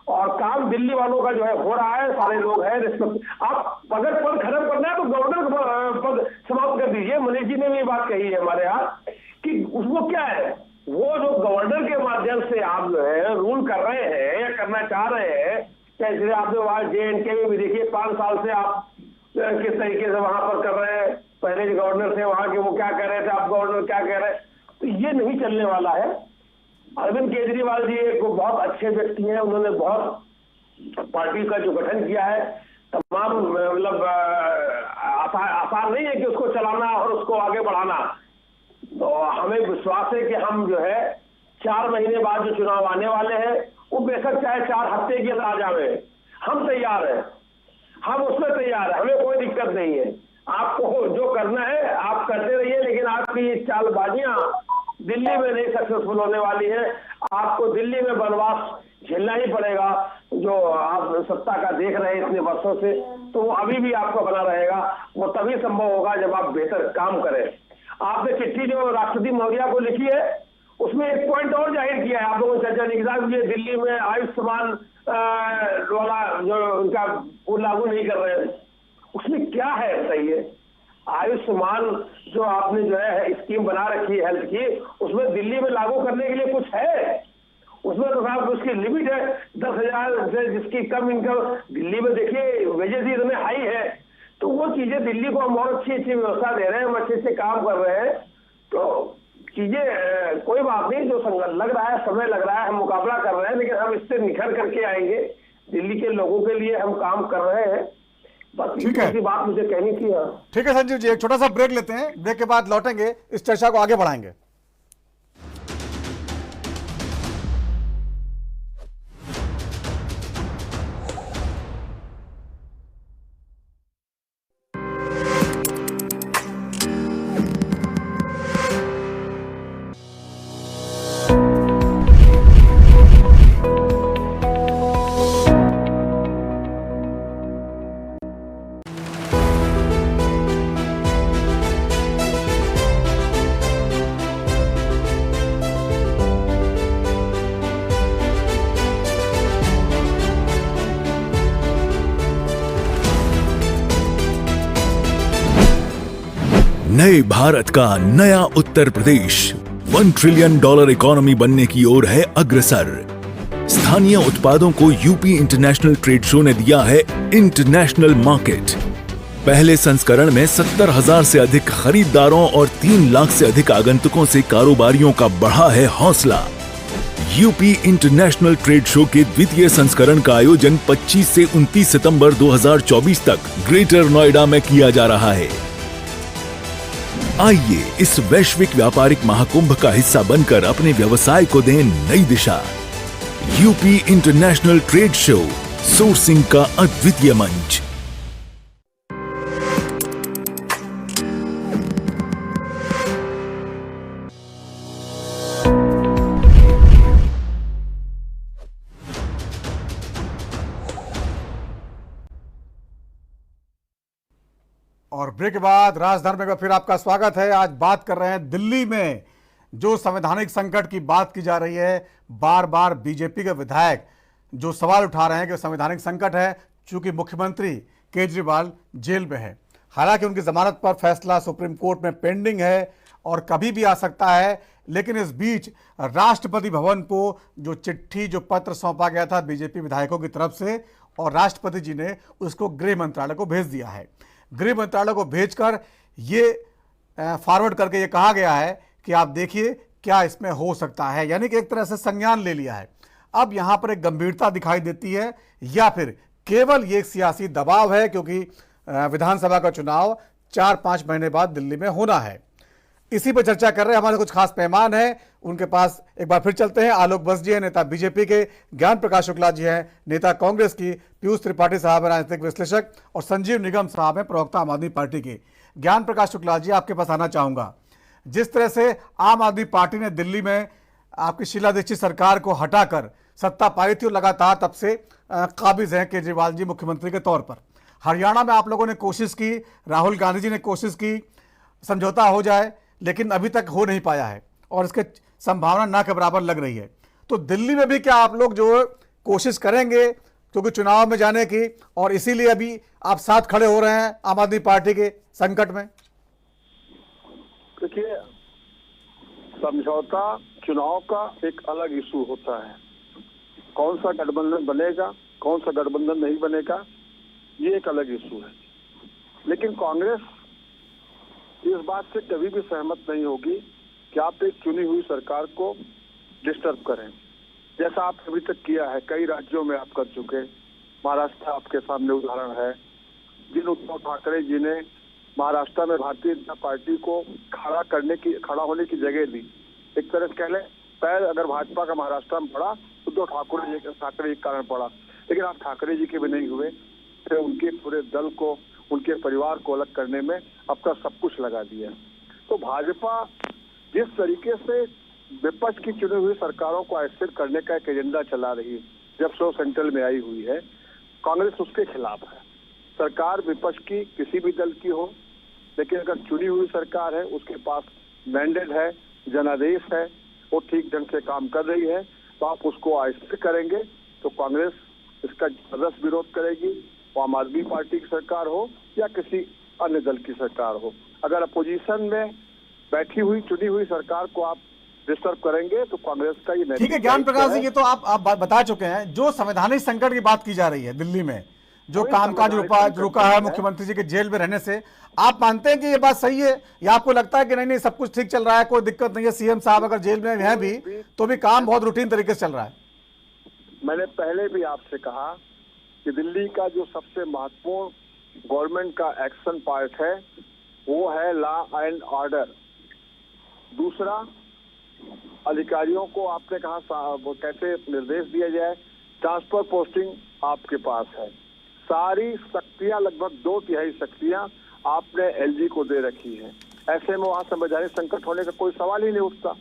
और काम दिल्ली वालों का जो है हो रहा है, सारे लोग हैं रिस्पेक्ट। आप अगर पद खत्म करना है तो गवर्नर पद समाप्त कर दीजिए। मनीष जी ने भी बात कही है हमारे यहाँ कि उसको क्या है, वो जो गवर्नर के माध्यम से आप जो है रूल कर रहे हैं या करना चाह रहे हैं, जैसे आपने वहां JNK में भी देखिए 5 साल से आप किस तरीके से वहां पर कर रहे हैं। पहले जो गवर्नर थे वहां के वो क्या कह रहे थे, आप गवर्नर क्या कह रहे हैं, तो ये नहीं चलने वाला है। अरविंद केजरीवाल जी एक बहुत अच्छे व्यक्ति हैं, उन्होंने बहुत पार्टी का जो गठन किया है, तमाम मतलब आसान नहीं है कि उसको चलाना और उसको आगे बढ़ाना। तो हमें विश्वास है कि हम जो है 4 महीने बाद जो चुनाव आने वाले हैं वो बेशक चाहे 4 हफ्ते के अंदर आ जावे, हम तैयार हैं, हम उसमें तैयार हैं, हमें कोई दिक्कत नहीं है। आपको जो करना है आप करते रहिए, लेकिन आपकी ये चालबाजियां दिल्ली में नहीं सक्सेसफुल होने वाली है। आपको दिल्ली में वनवास झेलना ही पड़ेगा जो आप सत्ता का देख रहे हैं इतने वर्षों से, तो वो अभी भी आपका बना रहेगा। वो तभी संभव होगा जब आप बेहतर काम करें। आपने चिट्ठी जो राष्ट्रपति महोदया को लिखी है उसमें एक पॉइंट और जाहिर किया है, आप लोगों ने चर्चा नहीं किया, ये दिल्ली में आयुष्मान वाला जो उनका वो लागू नहीं कर रहे हैं, उसमें क्या है बताइए? आयुष्मान जो आपने जो है स्कीम बना रखी है हेल्थ की, उसमें दिल्ली में लागू करने के लिए कुछ है? उसमें तो साहब उसकी लिमिट है 10,000 से जिसकी कम इनकम। दिल्ली में देखिए वेजेस ही इतने हाई है, तो वो चीजें दिल्ली को हम और अच्छी अच्छी व्यवस्था दे रहे हैं, हम अच्छे से काम कर रहे हैं। तो चीजें कोई बात नहीं, जो लग रहा है समय लग रहा है, हम मुकाबला कर रहे हैं, लेकिन हम इससे निखर करके आएंगे। दिल्ली के लोगों के लिए हम काम कर रहे हैं। ठीक है, बात मुझे कहनी थी। ठीक है संजीव जी, एक छोटा सा ब्रेक लेते हैं, ब्रेक के बाद लौटेंगे, इस चर्चा को आगे बढ़ाएंगे। नए भारत का नया उत्तर प्रदेश $1 ट्रिलियन इकोनॉमी बनने की ओर है अग्रसर। स्थानीय उत्पादों को यूपी इंटरनेशनल ट्रेड शो ने दिया है इंटरनेशनल मार्केट। पहले संस्करण में 70,000 से अधिक खरीदारों और 3 लाख से अधिक आगंतुकों से कारोबारियों का बढ़ा है हौसला। यूपी इंटरनेशनल ट्रेड शो के द्वितीय संस्करण का आयोजन 25 से 29 सितंबर 2024 तक ग्रेटर नोएडा में किया जा रहा है। आइए इस वैश्विक व्यापारिक महाकुंभ का हिस्सा बनकर अपने व्यवसाय को दें नई दिशा। UP international trade show, sourcing का अद्वितीय मंच। और ब्रेक के बाद राजधर्म में फिर आपका स्वागत है। आज बात कर रहे हैं दिल्ली में जो संवैधानिक संकट की बात की जा रही है। बार बार बीजेपी के विधायक जो सवाल उठा रहे हैं कि संवैधानिक संकट है चूंकि मुख्यमंत्री केजरीवाल जेल में है। हालांकि उनकी जमानत पर फैसला सुप्रीम कोर्ट में पेंडिंग है और कभी भी आ सकता है, लेकिन इस बीच राष्ट्रपति भवन को जो चिट्ठी जो पत्र सौंपा गया था बीजेपी विधायकों की तरफ से, और राष्ट्रपति जी ने उसको गृह मंत्रालय को भेज दिया है। गृह मंत्रालय को भेजकर ये फॉरवर्ड करके ये कहा गया है कि आप देखिए क्या इसमें हो सकता है, यानी कि एक तरह से संज्ञान ले लिया है। अब यहाँ पर एक गंभीरता दिखाई देती है या फिर केवल ये एक सियासी दबाव है, क्योंकि विधानसभा का चुनाव 4-5 महीने बाद दिल्ली में होना है। इसी पर चर्चा कर रहे हैं हमारे कुछ खास मेहमान हैं, उनके पास एक बार फिर चलते हैं। आलोक बस जी हैं, नेता बीजेपी के, ज्ञान प्रकाश शुक्ला जी हैं, नेता कांग्रेस की, पीयूष त्रिपाठी साहब हैं, राजनीतिक विश्लेषक, और संजीव निगम साहब हैं, प्रवक्ता आम आदमी पार्टी के। ज्ञान प्रकाश शुक्ला जी, आपके पास आना चाहूंगा। जिस तरह से आम आदमी पार्टी ने दिल्ली में आपकी शीला दीक्षित सरकार को हटाकर सत्ता पाई थी और लगातार तब से काबिज हैं केजरीवाल जी मुख्यमंत्री के तौर पर। हरियाणा में आप लोगों ने कोशिश की, राहुल गांधी जी ने कोशिश की समझौता हो जाए, लेकिन अभी तक हो नहीं पाया है और इसके संभावना ना के बराबर लग रही है। तो दिल्ली में भी क्या आप लोग जो कोशिश करेंगे क्योंकि चुनाव में जाने की, और इसीलिए अभी आप साथ खड़े हो रहे हैं आम आदमी पार्टी के संकट में? देखिए, समझौता चुनाव का एक अलग इशू होता है। कौन सा गठबंधन बनेगा, कौन सा गठबंधन नहीं बनेगा, ये एक अलग इशू है। लेकिन कांग्रेस इस बात से कभी भी सहमत नहीं होगी कि आप एक चुनी हुई सरकार को डिस्टर्ब करें, जैसा आप अभी तक किया है। कई राज्यों में आप कर चुके। महाराष्ट्र आपके सामने उदाहरण है, जिन उद्धव ठाकरे जी ने महाराष्ट्र में भारतीय जनता पार्टी को खड़ा होने की जगह दी। एक तरह से कह लें, पैर अगर भाजपा का महाराष्ट्र में पड़ा, उद्धव ठाकरे के कारण पड़ा, लेकिन आप ठाकरे जी के भी नहीं हुए। फिर उनके पूरे दल को, उनके परिवार को अलग करने में अपना सब कुछ लगा दिया। तो भाजपा जिस तरीके से विपक्ष की चुनी हुई सरकारों को अस्थिर करने का एक एजेंडा चला रही है, जब से सेंट्रल में आई हुई है, कांग्रेस उसके खिलाफ है। सरकार विपक्ष की किसी भी दल की हो, लेकिन अगर चुनी हुई सरकार है, उसके पास मैंडेट है, जनादेश है, वो ठीक ढंग से काम कर रही है, तो आप उसको अस्थिर करेंगे तो कांग्रेस इसका जबरदस्त विरोध करेगी। आम आदमी पार्टी की सरकार हो या किसी अन्य दल की सरकार हो, अगर अपोजिशन में बैठी हुई चुनी हुई सरकार को आप डिस्टर्ब करेंगे तो कांग्रेस का ये ठीक है। ज्ञान प्रकाश जी, ये तो आप बता चुके हैं। जो संवैधानिक संकट की बात की जा रही है दिल्ली में, जो कामकाज रुका है मुख्यमंत्री जी के जेल में रहने से, आप मानते हैं कि ये बात सही है या आपको लगता है कि नहीं सब कुछ ठीक चल रहा है, कोई दिक्कत नहीं है, सीएम साहब अगर जेल में हैं भी तो भी काम बहुत रूटीन तरीके से चल रहा है? मैंने पहले भी आपसे कहा कि दिल्ली का जो सबसे महत्वपूर्ण गवर्नमेंट का एक्शन पार्ट है वो है लॉ एंड ऑर्डर। दूसरा, अधिकारियों को आपने कहा कैसे निर्देश दिया जाए, ट्रांसफर पोस्टिंग आपके पास है। सारी शक्तियां, लगभग 2/3 शक्तियां आपने एलजी को दे रखी है। ऐसे में वहां संवैधानिक संकट होने का कोई सवाल ही नहीं उठता।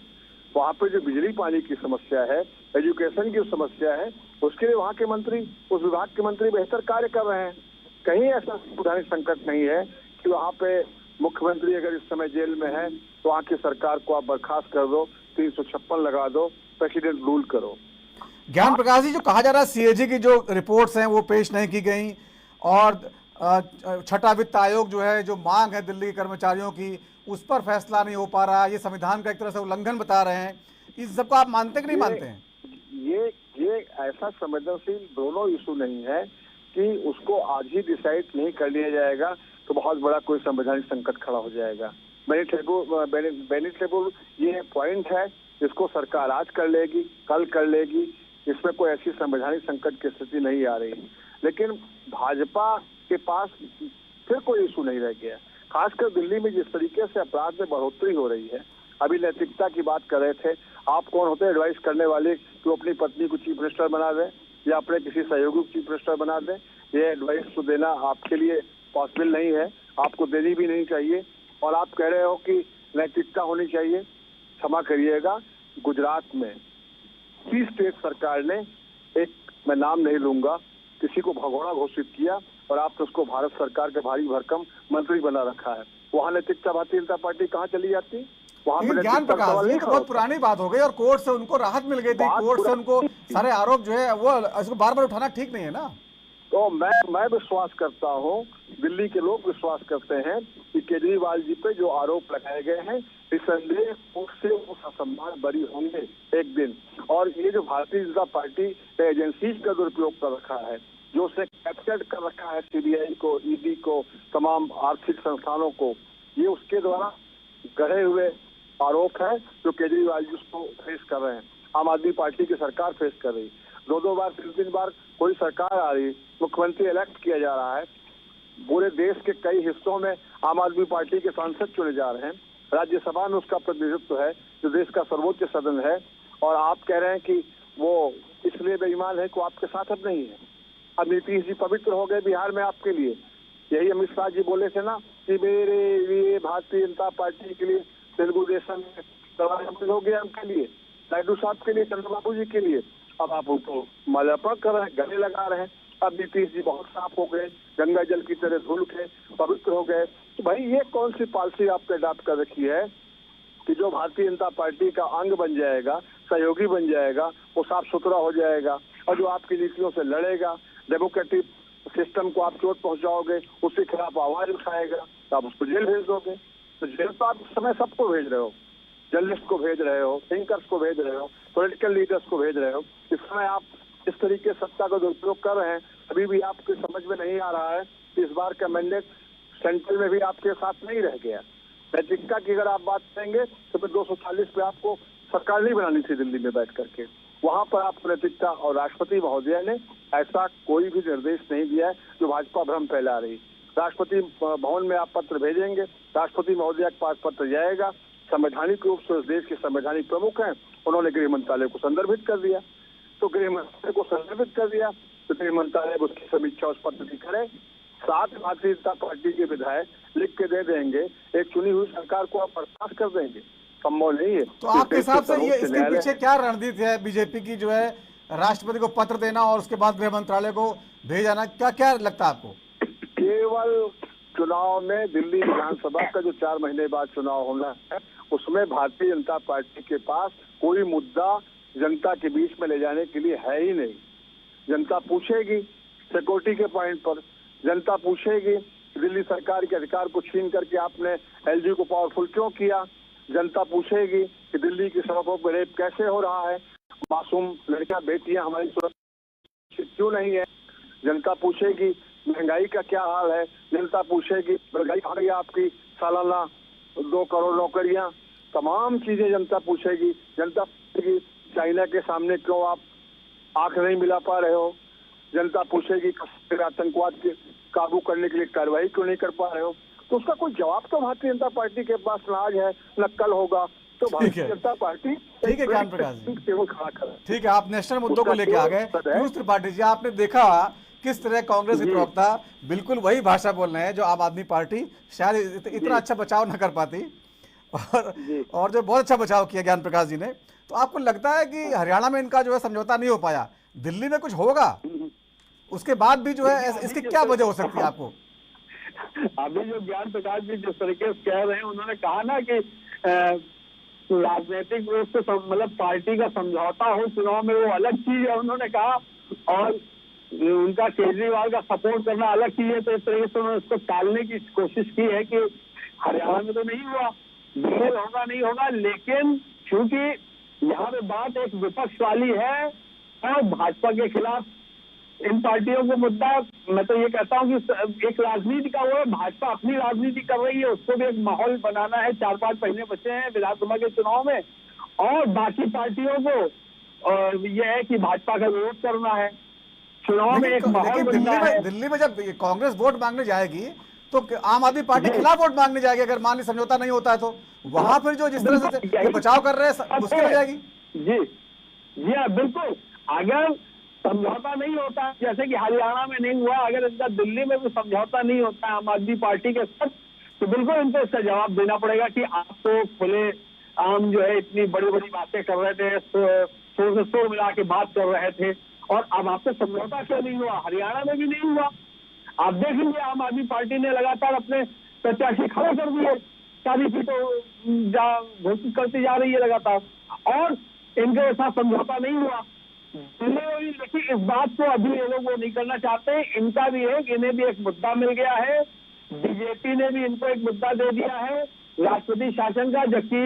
वहां पे जो बिजली पानी की समस्या है, एजुकेशन की समस्या है, उसके लिए वहां के मंत्री, उस विभाग के मंत्री बेहतर कार्य कर रहे हैं। कहीं ऐसा संवैधानिक संकट नहीं है कि वहां पे मुख्यमंत्री अगर इस समय जेल में है तो वहां की सरकार को आप बर्खास्त कर दो, 356 लगा दो, प्रेसिडेंट रूल करो। ज्ञान प्रकाश जी, जो कहा जा रहा है सीएजी की जो रिपोर्ट्स हैं वो पेश नहीं की गई और छठा वित्त आयोग जो है, जो मांग है दिल्ली के कर्मचारियों की, उस पर फैसला नहीं हो पा रहा, ये संविधान का एक तरह से उल्लंघन बता रहे हैं। इस सबको आप मानते कि नहीं मानते हैं? ये ऐसा संवेदनशील दोनों इशू नहीं है कि उसको आज ही डिसाइड नहीं कर लिया जाएगा तो बहुत बड़ा कोई संवैधानिक संकट खड़ा हो जाएगा। बेनिटेबल ये पॉइंट है, इसको सरकार आज कर लेगी, कल कर लेगी, इसमें कोई ऐसी संवैधानिक संकट की स्थिति नहीं आ रही। लेकिन भाजपा के पास फिर कोई इशू नहीं रह गया। खासकर दिल्ली में जिस तरीके से अपराध में बढ़ोतरी हो रही है, अभी नैतिकता की बात कर रहे थे, आप कौन होते हैं एडवाइस करने वाले कि वो अपनी पत्नी को चीफ मिनिस्टर बना दें या अपने किसी सहयोगी को चीफ मिनिस्टर बना दें? ये एडवाइस तो देना आपके लिए पॉसिबल नहीं है, आपको देनी भी नहीं चाहिए। और आप कह रहे हो कि नैतिकता होनी चाहिए। क्षमा करिएगा, गुजरात में 30 स्टेट सरकार ने एक, मैं नाम नहीं लूंगा, किसी को भगोड़ा घोषित किया और आपने उसको भारत सरकार के भारी भरकम मंत्री बना रखा है। वहां नैतिकता भारतीय जनता पार्टी कहाँ चली जाती? वहां पर ज्ञान प्रकाश जी, बहुत पुरानी बात हो गई और कोर्ट से उनको राहत मिल गई थी। कोर्ट से उनको सारे आरोप जो है वो इसको बार बार उठाना ठीक नहीं है ना। तो मैं विश्वास करता हूँ, दिल्ली के लोग विश्वास करते हैं कि केजरीवाल जी पे जो आरोप लगाए गए हैं, निसंदेह उससे वो ससम्मान बरी होंगे एक दिन। और ये जो भारतीय जनता पार्टी एजेंसी का दुरुपयोग कर रखा है, जो उसे कैप्चर कर रखा है सीबीआई को, ईडी को, तमाम आर्थिक संस्थानों को, ये उसके द्वारा गढ़े हुए आरोप है जो केजरीवाल जी उसको फेस कर रहे हैं, आम आदमी पार्टी की सरकार फेस कर रही। 2-2 बार 3-3 बार कोई सरकार आ रही, मुख्यमंत्री इलेक्ट किया जा रहा है, पूरे देश के कई हिस्सों में आम आदमी पार्टी के सांसद चुने जा रहे हैं, राज्यसभा में उसका प्रतिनिधित्व है जो देश का सर्वोच्च सदन है, और आप कह रहे हैं कि वो इसलिए बेईमान है कि वो आपके साथ अब नहीं है। अब नीतीश जी पवित्र हो गए बिहार में आपके लिए। यही अमित शाह जी बोले थे ना कि मेरे लिए भारतीय जनता पार्टी के लिए तेलुगु देशम में हो गया, उनके लिए नायडू साहब के लिए, चंद्रबाबू जी के लिए। अब आप उनको माल्यार्पण कर रहे हैं, गले लगा रहे हैं। अब नीतीश जी बहुत साफ हो गए, गंगा जल की तरह धुल के पवित्र हो गए। तो भाई ये कौन सी पॉलिसी आपने अडॉप्ट कर रखी है कि जो भारतीय जनता पार्टी का अंग बन जाएगा, सहयोगी बन जाएगा, वो साफ सुथरा हो जाएगा, और जो आपकी नीतियों से लड़ेगा, डेमोक्रेटिक सिस्टम को आप चोट पहुंचाओगे, उसके खिलाफ आवाज उठाएगा, तो आप उसको जेल भेज दोगे। तो जेल तो आप इस समय सबको भेज रहे हो, जर्नलिस्ट को भेज रहे हो, थिंकर्स को भेज रहे हो, पॉलिटिकल लीडर्स को भेज रहे हो। इस समय आप इस तरीके सत्ता का दुरुपयोग कर रहे हैं। अभी भी आपके समझ में नहीं आ रहा है कि इस बार का मैंडेट सेंट्रल में भी आपके साथ नहीं रह गया। नैतिकता की अगर आप बात करेंगे तो फिर 240 पे आपको सरकार नहीं बनानी थी दिल्ली में बैठ करके। वहां पर आपको नैतिकता, और राष्ट्रपति महोदय ने ऐसा कोई भी निर्देश नहीं दिया है जो भाजपा भ्रम फैला रही। राष्ट्रपति भवन में आप पत्र भेजेंगे, राष्ट्रपति महोदय के पास पत्र जाएगा, संवैधानिक रूप से उस देश के संवैधानिक प्रमुख हैं, उन्होंने गृह मंत्रालय को संदर्भित कर दिया। तो गृह मंत्रालय को संदर्भित कर दिया तो गृह मंत्रालय उसकी समीक्षा उस पत्र की करे। 7 भारतीय जनता पार्टी के विधायक लिख के दे देंगे, एक चुनी हुई सरकार को आप बर्खास्त कर देंगे, संभव नहीं है। तो आपके हिसाब से ये इसके पीछे क्या रणनीति है बीजेपी की, जो है राष्ट्रपति को पत्र देना और उसके बाद गृह मंत्रालय को भेजाना, क्या क्या लगता है आपको? केवल चुनाव में दिल्ली विधानसभा का जो 4 महीने बाद चुनाव होना है, उसमें भारतीय जनता पार्टी के पास कोई मुद्दा जनता के बीच में ले जाने के लिए है ही नहीं। जनता पूछेगी सिक्योरिटी के पॉइंट पर, जनता पूछेगी दिल्ली सरकार के अधिकार को छीन करके आपने एलजी को पावरफुल क्यों किया, जनता पूछेगी कि दिल्ली की सड़कों पर रेप कैसे हो रहा है, मासूम लड़कियां बेटियां हमारी सुरक्षित क्यों नहीं है, जनता पूछेगी महंगाई का क्या हाल है, जनता पूछेगी महंगाई खा गई आपकी सालाना 2 करोड़ नौकरियां, तमाम चीजें जनता पूछेगी। जनता पूछेगी चाइना के सामने क्यों आप आंख नहीं मिला पा रहे हो, जनता पूछेगी आतंकवाद के काबू करने के लिए कार्रवाई क्यों नहीं कर पा रहे हो। तो उसका कोई जवाब तो भारतीय जनता पार्टी के पास ना आज है न कल होगा। तो भारतीय जनता पार्टी ठीक है ज्ञान प्रकाश जी, केवल खड़ा कर, ठीक है, आप नेशनल मुद्दों को लेकर आ गए। पीयूष त्रिपाठी जी, आपने देखा किस तरह कांग्रेस के प्रवक्ता बिल्कुल वही भाषा बोल रहे हैं जो आम आदमी पार्टी शायद इतना अच्छा बचाव न कर पाती, और जो बहुत अच्छा बचाव किया ज्ञान प्रकाश जी ने। तो आपको लगता है कि हरियाणा में इनका जो है समझौता नहीं हो पाया, दिल्ली में कुछ होगा उसके बाद भी जो है, इसकी क्या वजह हो सकती है आपको? अभी जो ज्ञान प्रकाश जी जिस तरीके से कह रहे हैं, उन्होंने कहा ना कि राजनीतिक रूप से मतलब पार्टी का समझौता हो चुनाव में, वो अलग चीज है उन्होंने कहा, और उनका केजरीवाल का सपोर्ट करना अलग चीज है, तो इस तरीके से उन्होंने उसको टालने की कोशिश की है कि हरियाणा में तो नहीं हुआ, दिल्ली में होगा नहीं होगा, लेकिन क्योंकि यहाँ पे बात एक विपक्ष वाली है और भाजपा के खिलाफ इन पार्टियों को मुद्दा, मैं तो ये कहता हूँ कि एक राजनीति का वो है, भाजपा अपनी राजनीति कर रही है, उसको भी एक माहौल बनाना है, 4-5 महीने बचे हैं विधानसभा के चुनाव में, और बाकी पार्टियों को यह है कि भाजपा का विरोध करना है, चुनाव में एक माहौल बनना है। दिल्ली में जब कांग्रेस वोट मांगने जाएगी तो आम आदमी पार्टी खिलाफ वोट मांगने जाएगी, अगर मान ली समझौता नहीं होता है तो वहां फिर जो जिस तरह से बचाव कर रहे हैं मुश्किल हो जाएगी। जी हाँ, बिल्कुल। अगर समझौता नहीं होता, जैसे कि हरियाणा में नहीं हुआ, अगर इनका दिल्ली में भी समझौता नहीं होता है आम आदमी पार्टी के साथ, तो बिल्कुल इनको इसका जवाब देना पड़ेगा कि आप तो खुले आम जो है इतनी बड़ी बड़ी बातें कर रहे थे, शोर से शोर मिला के बात कर रहे थे, और अब आपसे समझौता क्यों नहीं हुआ? हरियाणा में भी नहीं हुआ। आप देख लीजिए, आम आदमी पार्टी ने लगातार अपने प्रत्याशी खड़े कर दिए, सारी सीटों घोषित करती जा रही है लगातार, और इनके साथ समझौता नहीं हुआ। लेकिन इस बात को अभी ये लोग वो नहीं करना चाहते। इनका भी है कि इन्हें भी एक मुद्दा मिल गया है, बीजेपी ने भी इनको एक मुद्दा दे दिया है राष्ट्रपति शासन का, जबकि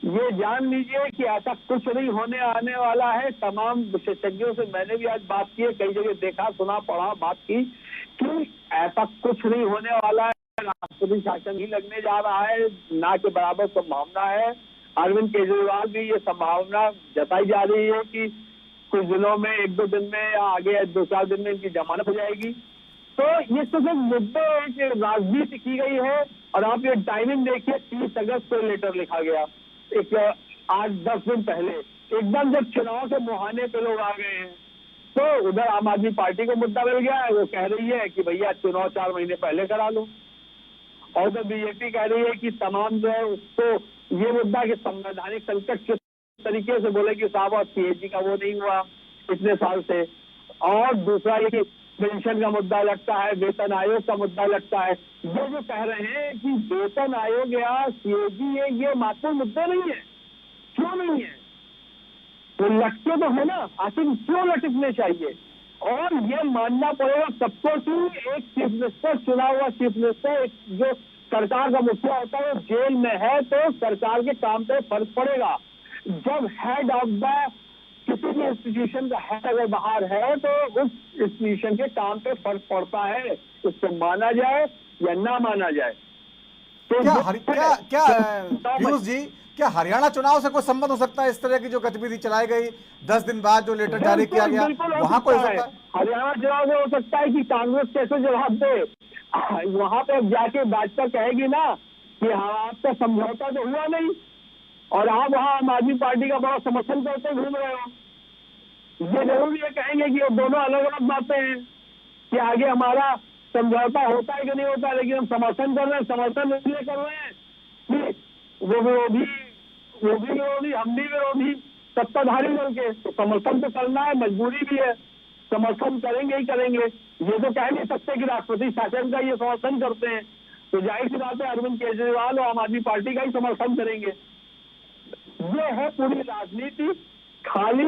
ये जान लीजिए कि ऐसा कुछ नहीं होने आने वाला है। तमाम विशेषज्ञों से मैंने भी आज बात की है, कई जगह देखा, सुना, पढ़ा, बात की कि ऐसा कुछ नहीं होने वाला है, राष्ट्रपति शासन ही लगने जा रहा है, ना के बराबर संभावना है। अरविंद केजरीवाल भी ये संभावना जताई जा रही है कि कुछ दिनों में, 1-2 दिन में या आगे 2-4 दिन में इनकी जमानत हो जाएगी। तो ये तो सिर्फ मुद्दे एक राजनीति की गई है। और आप ये टाइमिंग देखिए, 30 अगस्त को लेटर लिखा गया, एक 8-10 दिन पहले, एकदम जब चुनाव के मुहाने पे लोग आ गए हैं, तो उधर आम आदमी पार्टी को मुद्दा मिल गया है। वो कह रही है कि भैया चुनाव 4 महीने पहले करा लो, और उधर बीजेपी कह रही है कि तमाम जो है उसको ये मुद्दा कि संवैधानिक संकट के तरीके से बोले कि साहब सीएजी का वो नहीं हुआ इतने साल से, और दूसरा ये कि पेंशन का मुद्दा लगता है, वेतन आयोग का मुद्दा लगता है। ये जो कह रहे हैं कि वेतन आयोग या सीएजी ये मात्र मुद्दे नहीं है, क्यों नहीं है? तो लटके तो है ना, आखिर क्यों लटकने चाहिए? और ये मानना पड़ेगा सबको कि एक चीफ मिनिस्टर, चुना हुआ चीफ मिनिस्टर, जो सरकार का मुखिया होता है, जेल में है तो सरकार के काम पे फर्क पड़ेगा। जब हेड ऑफ द किसी भी इंस्टीट्यूशन का हेड अगर बाहर है तो उस इंस्टीट्यूशन के काम पे फर्क पड़ता है, इसको माना जाए या ना माना जाए। तो पीयूष जी, क्या हरियाणा चुनाव से कोई संबंध हो सकता है? इस तरह की जो गतिविधि चलाई गई 10 दिन बाद जो लेटर जारी किया गया, वहां कोई हो सकता है? हरियाणा चुनाव से हो सकता है कि कांग्रेस कैसे जवाब दे, वहां पे अब जाके भाजपा कहेगी ना कि हाँ आपका समझौता तो हुआ नहीं, और आप वहां आम आदमी पार्टी का बड़ा समर्थन करते घूम रहे हो। ये जरूर ये कहेंगे कि ये दोनों अलग अलग बातें हैं, कि आगे हमारा समझौता होता है कि नहीं होता, लेकिन हम समर्थन कर रहे हैं। समर्थन इसलिए कर रहे हैं कि वो विरोधी, हम भी विरोधी, सत्ताधारी दल के, तो समर्थन तो करना है, मजबूरी भी है, समर्थन करेंगे ही करेंगे। ये तो कह नहीं सकते कि राष्ट्रपति शासन का ये समर्थन करते हैं, तो जाहिर सी बात है अरविंद केजरीवाल और आम आदमी पार्टी का ही समर्थन करेंगे। ये है पूरी राजनीति। खाली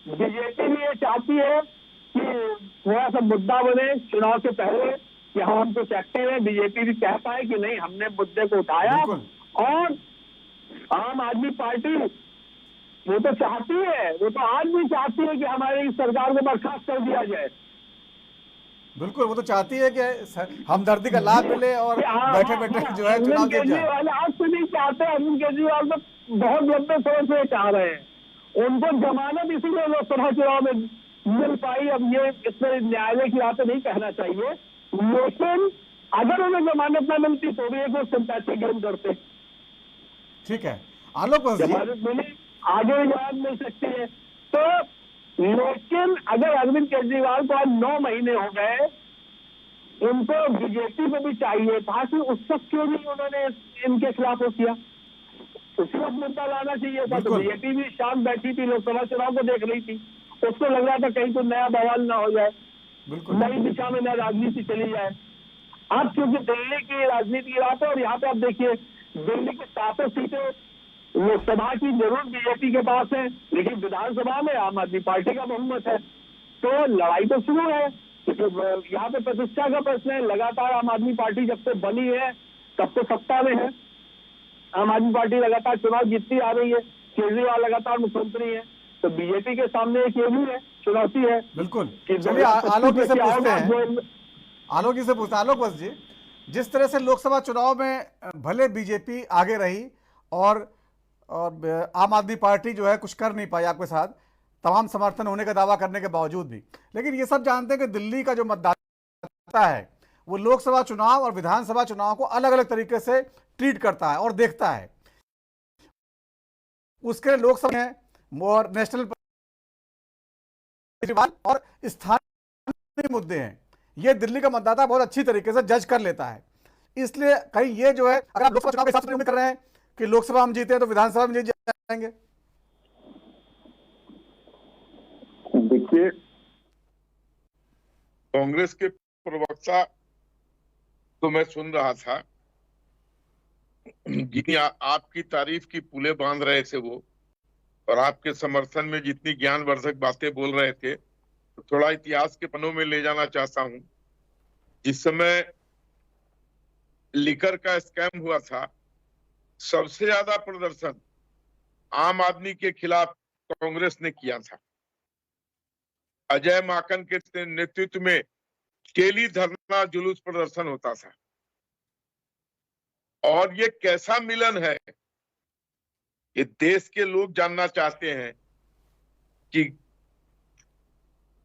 बीजेपी भी ये चाहती है कि थोड़ा सा मुद्दा बने चुनाव से पहले कि हम कुछ एक्टिव हैं, बीजेपी भी कह पाए कि नहीं हमने मुद्दे को उठाया। और आम आदमी पार्टी वो तो चाहती है, वो तो आज भी चाहती है कि हमारी सरकार को बर्खास्त कर दिया जाए। बिल्कुल, वो तो चाहती है कि हमदर्दी का लाभ मिले और बैठे बैठे जो है चुनाव जीत जाए। आज तो नहीं चाहते, अरविंद केजरीवाल तो बहुत लंबे समय से चाह रहे हैं, उनको जमानत इसीलिए लोकसभा चुनाव में मिल पाई। अब ये इसमें न्यायालय की बातें नहीं कहना चाहिए, लेकिन अगर उन्हें जमानत न मिलती तो भी एक सिंपैथी गेम करते। ठीक है, आलोक जमानत मिली, आगे भी जवाब मिल सकती है। तो लेकिन अगर अरविंद केजरीवाल को आज 9 महीने हो गए, उनको बीजेपी को भी चाहिए था कि उस वक्त क्यों नहीं उन्होंने इनके खिलाफ वो किया, उस वक्त मुद्दा लाना चाहिए था। तो बीजेपी भी शांत बैठी थी, लोकसभा चुनाव को देख रही थी, उसको लग रहा था कहीं कोई नया बवाल ना हो जाए, नई दिशा में नई राजनीति चली जाए। अब क्योंकि दिल्ली की राजनीति की बात है, और यहाँ पे आप देखिए दिल्ली की 7 सीटें लोकसभा की जरूर बीजेपी के पास है, लेकिन विधानसभा में आम आदमी पार्टी का बहुमत है, तो लड़ाई तो शुरू है। तो यहाँ पे प्रतिष्ठा का प्रश्न है। लगातार आम आदमी पार्टी जब से बनी है तब तो सत्ता में है, आम आदमी पार्टी लगातार चुनाव जीतती आ रही है, केजरीवाल लगातार मुख्यमंत्री है, तो बीजेपी के सामने एक ये भी है, चुनौती है। बिल्कुल। कि चलिए आलोक जी से क्या पूछते होगा, हैं, आलोक जी से पूछते हैं। आलोक बस जी, जिस तरह से लोकसभा चुनाव में भले बीजेपी आगे रही और आम आदमी पार्टी जो है कुछ कर नहीं पाई आपके साथ, तमाम समर्थन होने का दावा करने के बावजूद भी, लेकिन ये सब जानते हैं कि दिल्ली का जो मतदाता है वो लोकसभा चुनाव और विधानसभा चुनाव को अलग अलग तरीके से ट्रीट करता है और देखता है। उसके लोकसभा में और नेशनल और स्थानीय मुद्दे हैं, ये दिल्ली का मतदाता बहुत अच्छी तरीके से जज कर लेता है। इसलिए कहीं ये जो है, अगर आप लोकसभा चुनाव के हिसाब से उम्मीद कर रहे हैं कि लोकसभा हम जीते हैं तो विधानसभा में जीत जाएंगे। देखिए, कांग्रेस के प्रवक्ता तो मैं सुन रहा था, जितनी आपकी तारीफ की पुले बांध रहे थे वो, और आपके समर्थन में जितनी ज्ञानवर्धक बातें बोल रहे थे, तो थोड़ा इतिहास के पन्नों में ले जाना चाहता हूं। जिस समय लिकर का स्कैम हुआ था, सबसे ज्यादा प्रदर्शन आम आदमी के खिलाफ कांग्रेस ने किया था। अजय माकन के नेतृत्व में डेली धरना जुलूस प्रदर्शन होता था। और ये कैसा मिलन है, ये देश के लोग जानना चाहते हैं कि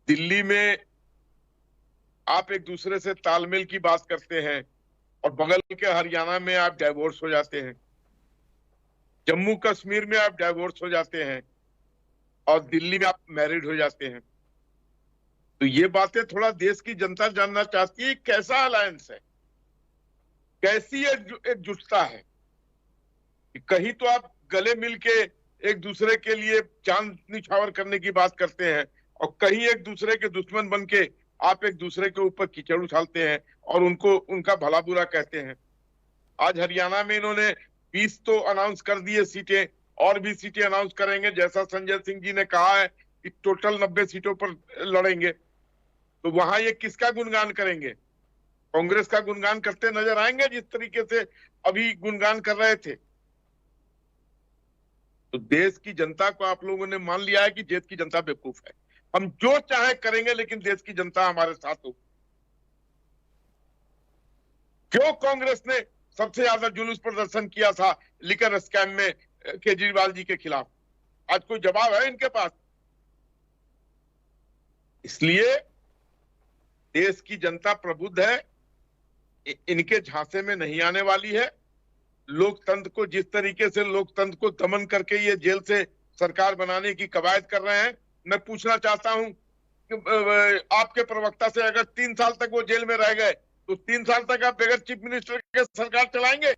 दिल्ली में आप एक दूसरे से तालमेल की बात करते हैं और बगल के हरियाणा में आप डाइवोर्स हो जाते हैं, जम्मू कश्मीर में आप डाइवोर्स हो जाते हैं और दिल्ली में आप मैरिड हो जाते हैं। तो ये बातें थोड़ा देश की जनता जानना चाहती है, कैसा अलायंस है, कैसी एकजुटता है। कहीं तो आप गले मिलके एक दूसरे के लिए चांद निछावर करने की बात करते हैं और कहीं एक दूसरे के दुश्मन बन के आप एक दूसरे के ऊपर कीचड़ उछालते हैं और उनको उनका भला बुरा कहते हैं। आज हरियाणा में इन्होंने 20 तो अनाउंस कर दिए सीटें, और भी सीटें अनाउंस करेंगे, जैसा संजय सिंह जी ने कहा है कि टोटल 90 सीटों पर लड़ेंगे। तो वहां ये किसका गुणगान करेंगे? कांग्रेस का गुणगान करते नजर आएंगे जिस तरीके से अभी गुणगान कर रहे थे। तो देश की जनता को आप लोगों ने मान लिया है कि देश की जनता बेवकूफ है, हम जो चाहे करेंगे लेकिन देश की जनता हमारे साथ हो। क्यों कांग्रेस ने सबसे ज्यादा जुलूस प्रदर्शन किया था लिकर स्कैम में केजरीवाल जी के खिलाफ? आज कोई जवाब है इनके पास? इसलिए देश की जनता प्रबुद्ध है, इनके झांसे में नहीं आने वाली है। लोकतंत्र को जिस तरीके से लोकतंत्र को दमन करके ये जेल से सरकार बनाने की कवायद कर रहे हैं, मैं पूछना चाहता हूं कि आपके प्रवक्ता से, अगर 3 साल तक वो जेल में रह गए तो 3 साल तक आप बगैर चीफ मिनिस्टर के सरकार चलाएंगे?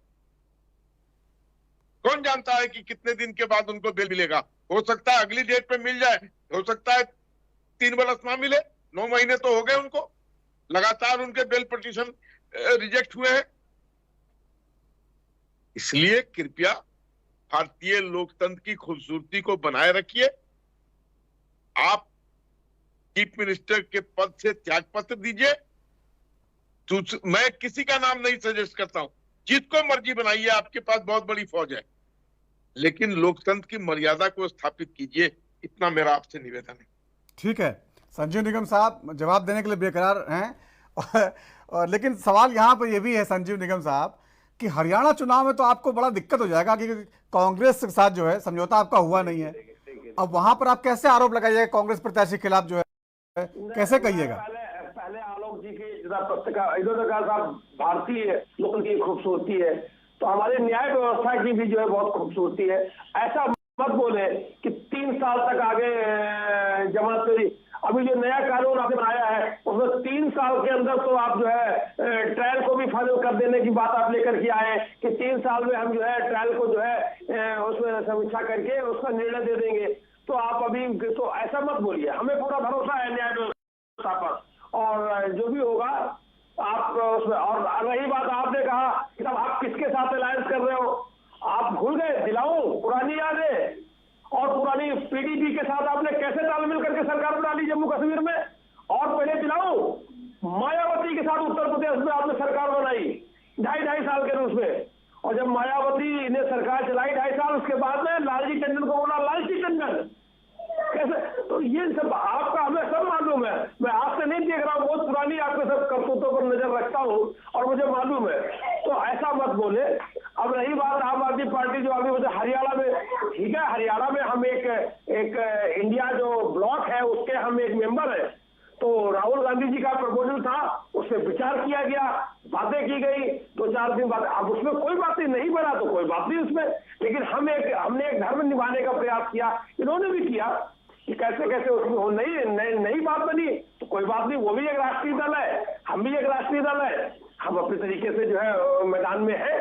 कौन जानता है कि कितने दिन के बाद उनको बेल मिलेगा? हो सकता है अगली डेट पे मिल जाए, हो सकता है 3 बरस ना मिले। 9 महीने तो हो गए उनको, लगातार उनके बेल पिटीशन रिजेक्ट हुए हैं। इसलिए कृपया भारतीय लोकतंत्र की खूबसूरती को बनाए रखिए। आप चीफ मिनिस्टर के पद से त्यागपत्र दीजिए। मैं किसी का नाम नहीं सजेस्ट करता हूं, जिसको मर्जी बनाइए, आपके पास बहुत बड़ी फौज है, लेकिन लोकतंत्र की मर्यादा को स्थापित कीजिए, इतना मेरा आपसे निवेदन है। ठीक है, संजीव निगम साहब जवाब देने के लिए बेकरार हैं और लेकिन सवाल यहाँ पर यह भी है संजीव निगम साहब कि हरियाणा चुनाव में तो आपको बड़ा दिक्कत हो जाएगा कि कांग्रेस के साथ जो है समझौता आपका हुआ नहीं है। अब वहां पर आप कैसे आरोप लगाइएगा कांग्रेस प्रत्याशी के खिलाफ, जो है कैसे कहिएगा? पहले आलोक जी की प्रश्न का इन्होंने कहा साहब भारतीय लोकतंत्र की खूबसूरती है, तो हमारे न्याय व्यवस्था की भी जो है बहुत खूबसूरती है। ऐसा मत बोले कि 3 साल तक आगे जमानत करी। अभी जो नया कानून आपने बनाया है उसमें 3 साल के अंदर तो आप जो है ट्रायल को भी फाइनल कर देने की बात आप लेकर के आए कि 3 साल में हम जो है ट्रायल को जो है उसमें समीक्षा करके उसका निर्णय दे देंगे। तो आप अभी तो ऐसा मत बोलिए, हमें पूरा भरोसा है न्याय व्यवस्था पर और जो भी होगा आप उसमें। और रही बात आपने कहा कि तब आप किसके साथ अलायंस कर रहे हो, आप भूल गए? दिलाऊं पुरानी यादें? और पुरानी पीडीपी के साथ आपने कैसे तालमेल करके सरकार बना ली जम्मू कश्मीर में? और पहले दिलाऊं साल के रूप में, और जब मायावती ने सरकार चलाई 2.5 साल, उसके बाद में लालजी टंडन को बोला लालजी टंडन कैसे। तो ये सब आपका हमें सब मालूम है, मैं आपसे नहीं देख रहा हूँ, बहुत पुरानी आपके सब करतूतों पर नजर रखता हूँ और मुझे मालूम है, तो ऐसा मत बोले। अब रही बात आम आदमी पार्टी जो अभी मुझे हरियाणा में, ठीक है, हरियाणा में हम एक इंडिया जो ब्लॉक है उसके हम एक मेंबर है, तो राहुल गांधी जी का प्रपोजल था, उस पर विचार किया गया, बातें की गई, 2-4 दिन बाद, अब उसमें कोई बात नहीं बना तो कोई बात नहीं उसमें, लेकिन हमने एक धर्म निभाने का प्रयास किया, इन्होंने भी किया कि कैसे कैसे उसमें हो, नई बात बनी तो कोई बात नहीं, वो भी एक राष्ट्रीय दल है, हम भी एक राष्ट्रीय दल है, हम अपने तरीके से जो है मैदान में है।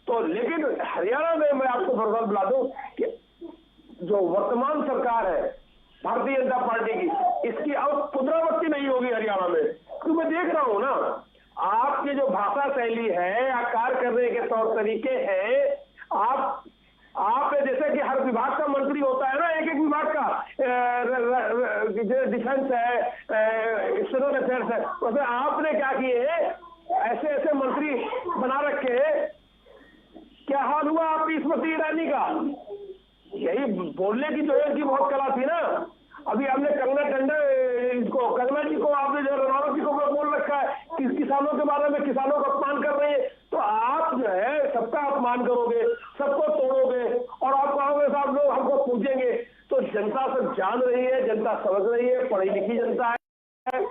तो लेकिन हरियाणा में मैं आपको फरमाल बुला दूं कि जो वर्तमान सरकार है भारतीय जनता पार्टी की, इसकी अब पुनरावृत्ति नहीं होगी हरियाणा में, क्योंकि मैं देख रहा हूं ना, आपकी जो भाषा शैली है, आकार करने के तौर तरीके हैं, आप जैसे कि हर विभाग का मंत्री होता है ना, एक विभाग का, डिफेंस है, एक्सटर्नल अफेयर्स है, वैसे आपने क्या किए, ऐसे मंत्री बना रखे। क्या हाल हुआ आपकी स्मृति ईरानी का, यही बोलने की जो है इनकी बहुत कला थी ना। अभी हमने कंगना जी को आपने जो रनौत जी को बोल रखा है कि किसानों के बारे में, किसानों का अपमान कर रही है, तो आप जो है सबका अपमान करोगे, सबको तोड़ोगे और आप कहोगे साहब लोग हमको पूछेंगे, तो जनता सब जान रही है, जनता समझ रही है, पढ़ी लिखी जनता है,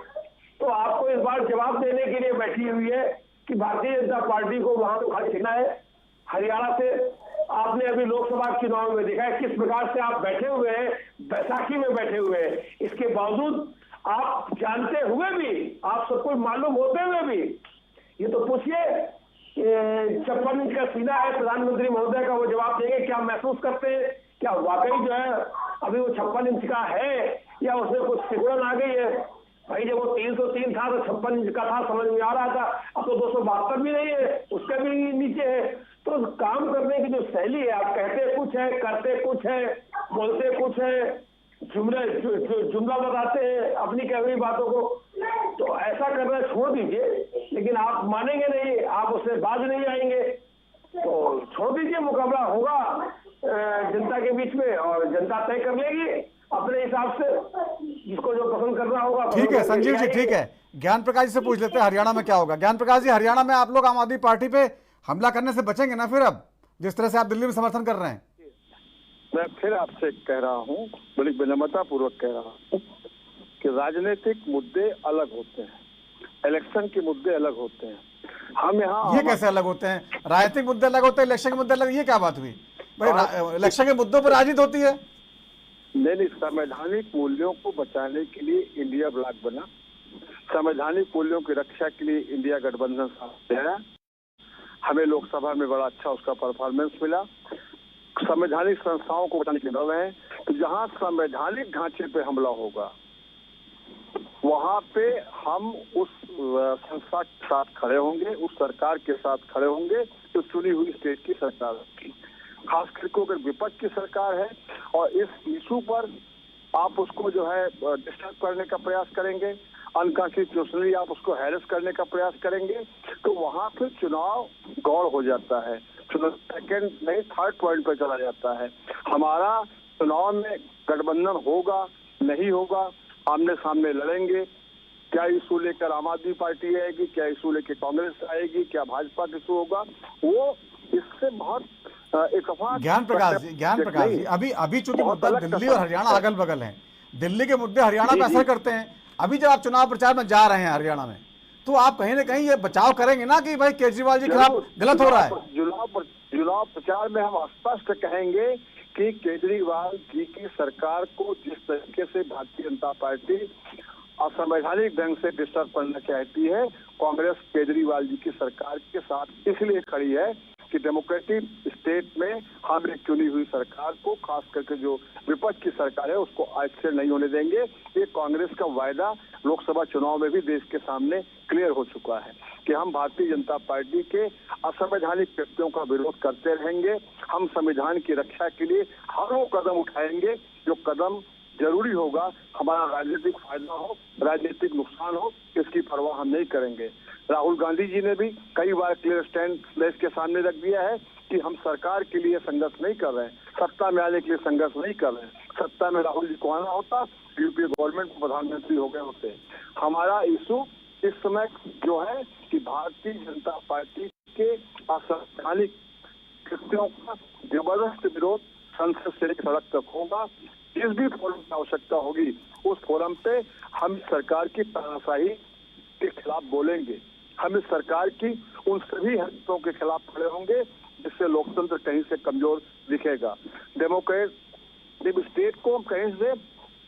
तो आपको इस बार जवाब देने के लिए बैठी हुई है कि भारतीय जनता पार्टी को वहां तो खड़ा छिना है। हरियाणा से आपने अभी लोकसभा चुनाव में देखा है किस प्रकार से आप बैठे हुए हैं, बैसाखी में बैठे हुए हैं, इसके बावजूद आप जानते हुए भी, आप सबको मालूम होते हुए भी, ये तो पूछिए 56 इंच का सीना है प्रधानमंत्री महोदय का, वो जवाब देंगे क्या महसूस करते हैं, क्या वाकई जो है अभी वो 56 इंच का है या उसमें कुछ सिकुड़न आ गई है। भाई जब वो 303 था तो 56 इंच का था, समझ में आ रहा था, अब तो 272 भी नहीं है, उसका भी नीचे है। तो काम करने की जो शैली है, आप कहते कुछ है, करते कुछ है, बोलते कुछ है, जुमला बताते हैं अपनी कह हुई बातों को, तो ऐसा करना छोड़ दीजिए। लेकिन आप मानेंगे नहीं, आप उससे बाज नहीं आएंगे, तो छोड़ दीजिए, मुकाबला होगा जनता के बीच में और जनता तय कर लेगी अपने हिसाब से, जिसको जो पसंद करना होगा। ठीक है संजीव जी, ठीक है, ज्ञान प्रकाश जी से पूछ लेते हैं हरियाणा में क्या होगा। ज्ञान प्रकाश जी, हरियाणा में आप लोग आम आदमी पार्टी पे हमला करने से बचेंगे ना फिर, अब जिस तरह से आप दिल्ली में समर्थन कर रहे हैं? मैं फिर आपसे कह रहा हूँ, बड़ी विनम्रता पूर्वक कह रहा हूँ कि राजनीतिक मुद्दे अलग होते हैं, इलेक्शन के मुद्दे अलग होते हैं। हम यहाँ ये कैसे अलग होते हैं? राजनीतिक मुद्दे अलग होते हैं, इलेक्शन के मुद्दे अलग, ये क्या बात हुई भाई? इलेक्शन के मुद्दों पर राजनीति होती है? नहीं, संवैधानिक मूल्यों को बचाने के लिए इंडिया ब्लॉक बना, संवैधानिक मूल्यों की रक्षा के लिए इंडिया गठबंधन साथ आया, हमें लोकसभा में बड़ा अच्छा उसका परफॉर्मेंस मिला, संवैधानिक संस्थाओं को बचाने के लिए लड़ रहे हैं। तो जहां संवैधानिक ढांचे पे हमला होगा वहां पे हम उस संस्था के साथ खड़े होंगे, उस सरकार के साथ खड़े होंगे जो चुनी हुई स्टेट की सरकार की, खास करके अगर विपक्ष की सरकार है और इस इशू पर आप उसको जो है डिस्टर्ब करने का प्रयास करेंगे, अनकॉन्स्टिट्यूशनली आप उसको हैरेस करने का प्रयास करेंगे, तो वहां फिर चुनाव गौर हो जाता है, चुनाव सेकेंड नहीं थर्ड पॉइंट पर चला जाता है। हमारा चुनाव में गठबंधन होगा नहीं होगा, आमने सामने लड़ेंगे, क्या इशू लेकर आम आदमी पार्टी आएगी, क्या इशू लेकर कांग्रेस आएगी, क्या भाजपा का इशू होगा, वो इससे बहुत ज्ञान प्रकाश जी, अभी चूंकि मुद्दा दिल्ली और हरियाणा अगल बगल हैं, दिल्ली के मुद्दे हरियाणा में असर करते हैं। अभी जब आप चुनाव प्रचार में जा रहे हैं हरियाणा में, तो आप कहीं ना कहीं ये बचाव करेंगे ना कि भाई केजरीवाल जी के खिलाफ गलत हो रहा है? चुनाव प्रचार में हम स्पष्ट कहेंगे कि केजरीवाल जी की सरकार को जिस तरीके से भारतीय जनता पार्टी असंवैधानिक ढंग से डिस्टर्ब करना चाहती है, कांग्रेस केजरीवाल जी की सरकार के साथ इसलिए खड़ी है कि डेमोक्रेटिक स्टेट में हम एक चुनी हुई सरकार को, खास करके जो विपक्ष की सरकार है, उसको आज से नहीं होने देंगे। ये कांग्रेस का वायदा लोकसभा चुनाव में भी देश के सामने क्लियर हो चुका है कि हम भारतीय जनता पार्टी के असंवैधानिक कृत्यों का विरोध करते रहेंगे। हम संविधान की रक्षा के लिए हर वो कदम उठाएंगे जो कदम जरूरी होगा, हमारा राजनीतिक फायदा हो, राजनीतिक नुकसान हो, इसकी परवाह हम नहीं करेंगे। राहुल गांधी जी ने भी कई बार क्लियर स्टैंड देश के सामने रख दिया है कि हम सरकार के लिए संघर्ष नहीं कर रहे हैं, सत्ता में आने के लिए संघर्ष नहीं कर रहे हैं। सत्ता में राहुल जी को आना होता, यूपीए गवर्नमेंट प्रधानमंत्री हो गए होते। हमारा इशू इस समय जो है कि भारतीय जनता पार्टी के असंवैधानिक कृत्यों का जबरदस्त विरोध संसद से लेकर सड़क तक होगा। जिस भी फोरम की आवश्यकता होगी उस फोरम पे हम सरकार की तानाशाही के खिलाफ बोलेंगे। हम इस सरकार की उन सभी हरकतों के खिलाफ खड़े होंगे जिससे लोकतंत्र कहीं से कमजोर दिखेगा। डेमोक्रेटिक स्टेट को हम कहीं से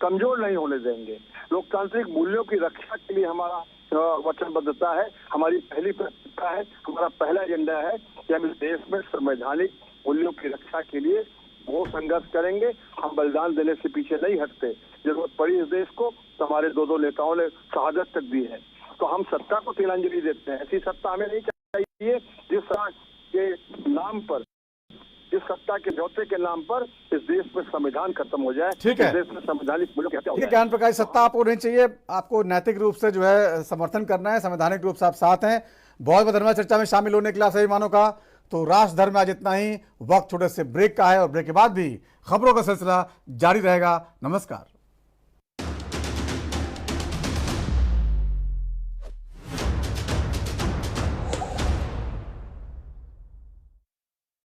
कमजोर नहीं होने देंगे। लोकतांत्रिक मूल्यों की रक्षा के लिए हमारा वचनबद्धता है, हमारी पहली प्राथमिकता है, हमारा पहला एजेंडा है कि हम इस देश में संवैधानिक मूल्यों की रक्षा के लिए वो संघर्ष करेंगे। हम बलिदान देने से पीछे नहीं हटते। जरूरत पड़ी इस देश को तो हमारे दो नेताओं ने शहादत तक दी है, तो हम सत्ता को तिलांजलि देते हैं। ऐसी सत्ता हमें नहीं चाहिए जिस सत्ता के नाम पर, जिस सत्ता के न्योते के नाम पर इस देश में संविधान खत्म हो जाए। ठीक है, इस देश में संवैधानिक मूल्यों की हत्या हो ठीक है। जाए। ज्ञान प्रकाश, सत्ता आपको नहीं चाहिए, आपको नैतिक रूप से जो है समर्थन करना है, संवैधानिक रूप से आप साथ हैं। बहुत बहुत धन्यवाद चर्चा में शामिल होने के लिए सभी मानों का। तो राष्ट्र धर्म में आज इतना ही। वक्त थोड़े से ब्रेक का है और ब्रेक के बाद भी खबरों का सिलसिला जारी रहेगा। नमस्कार।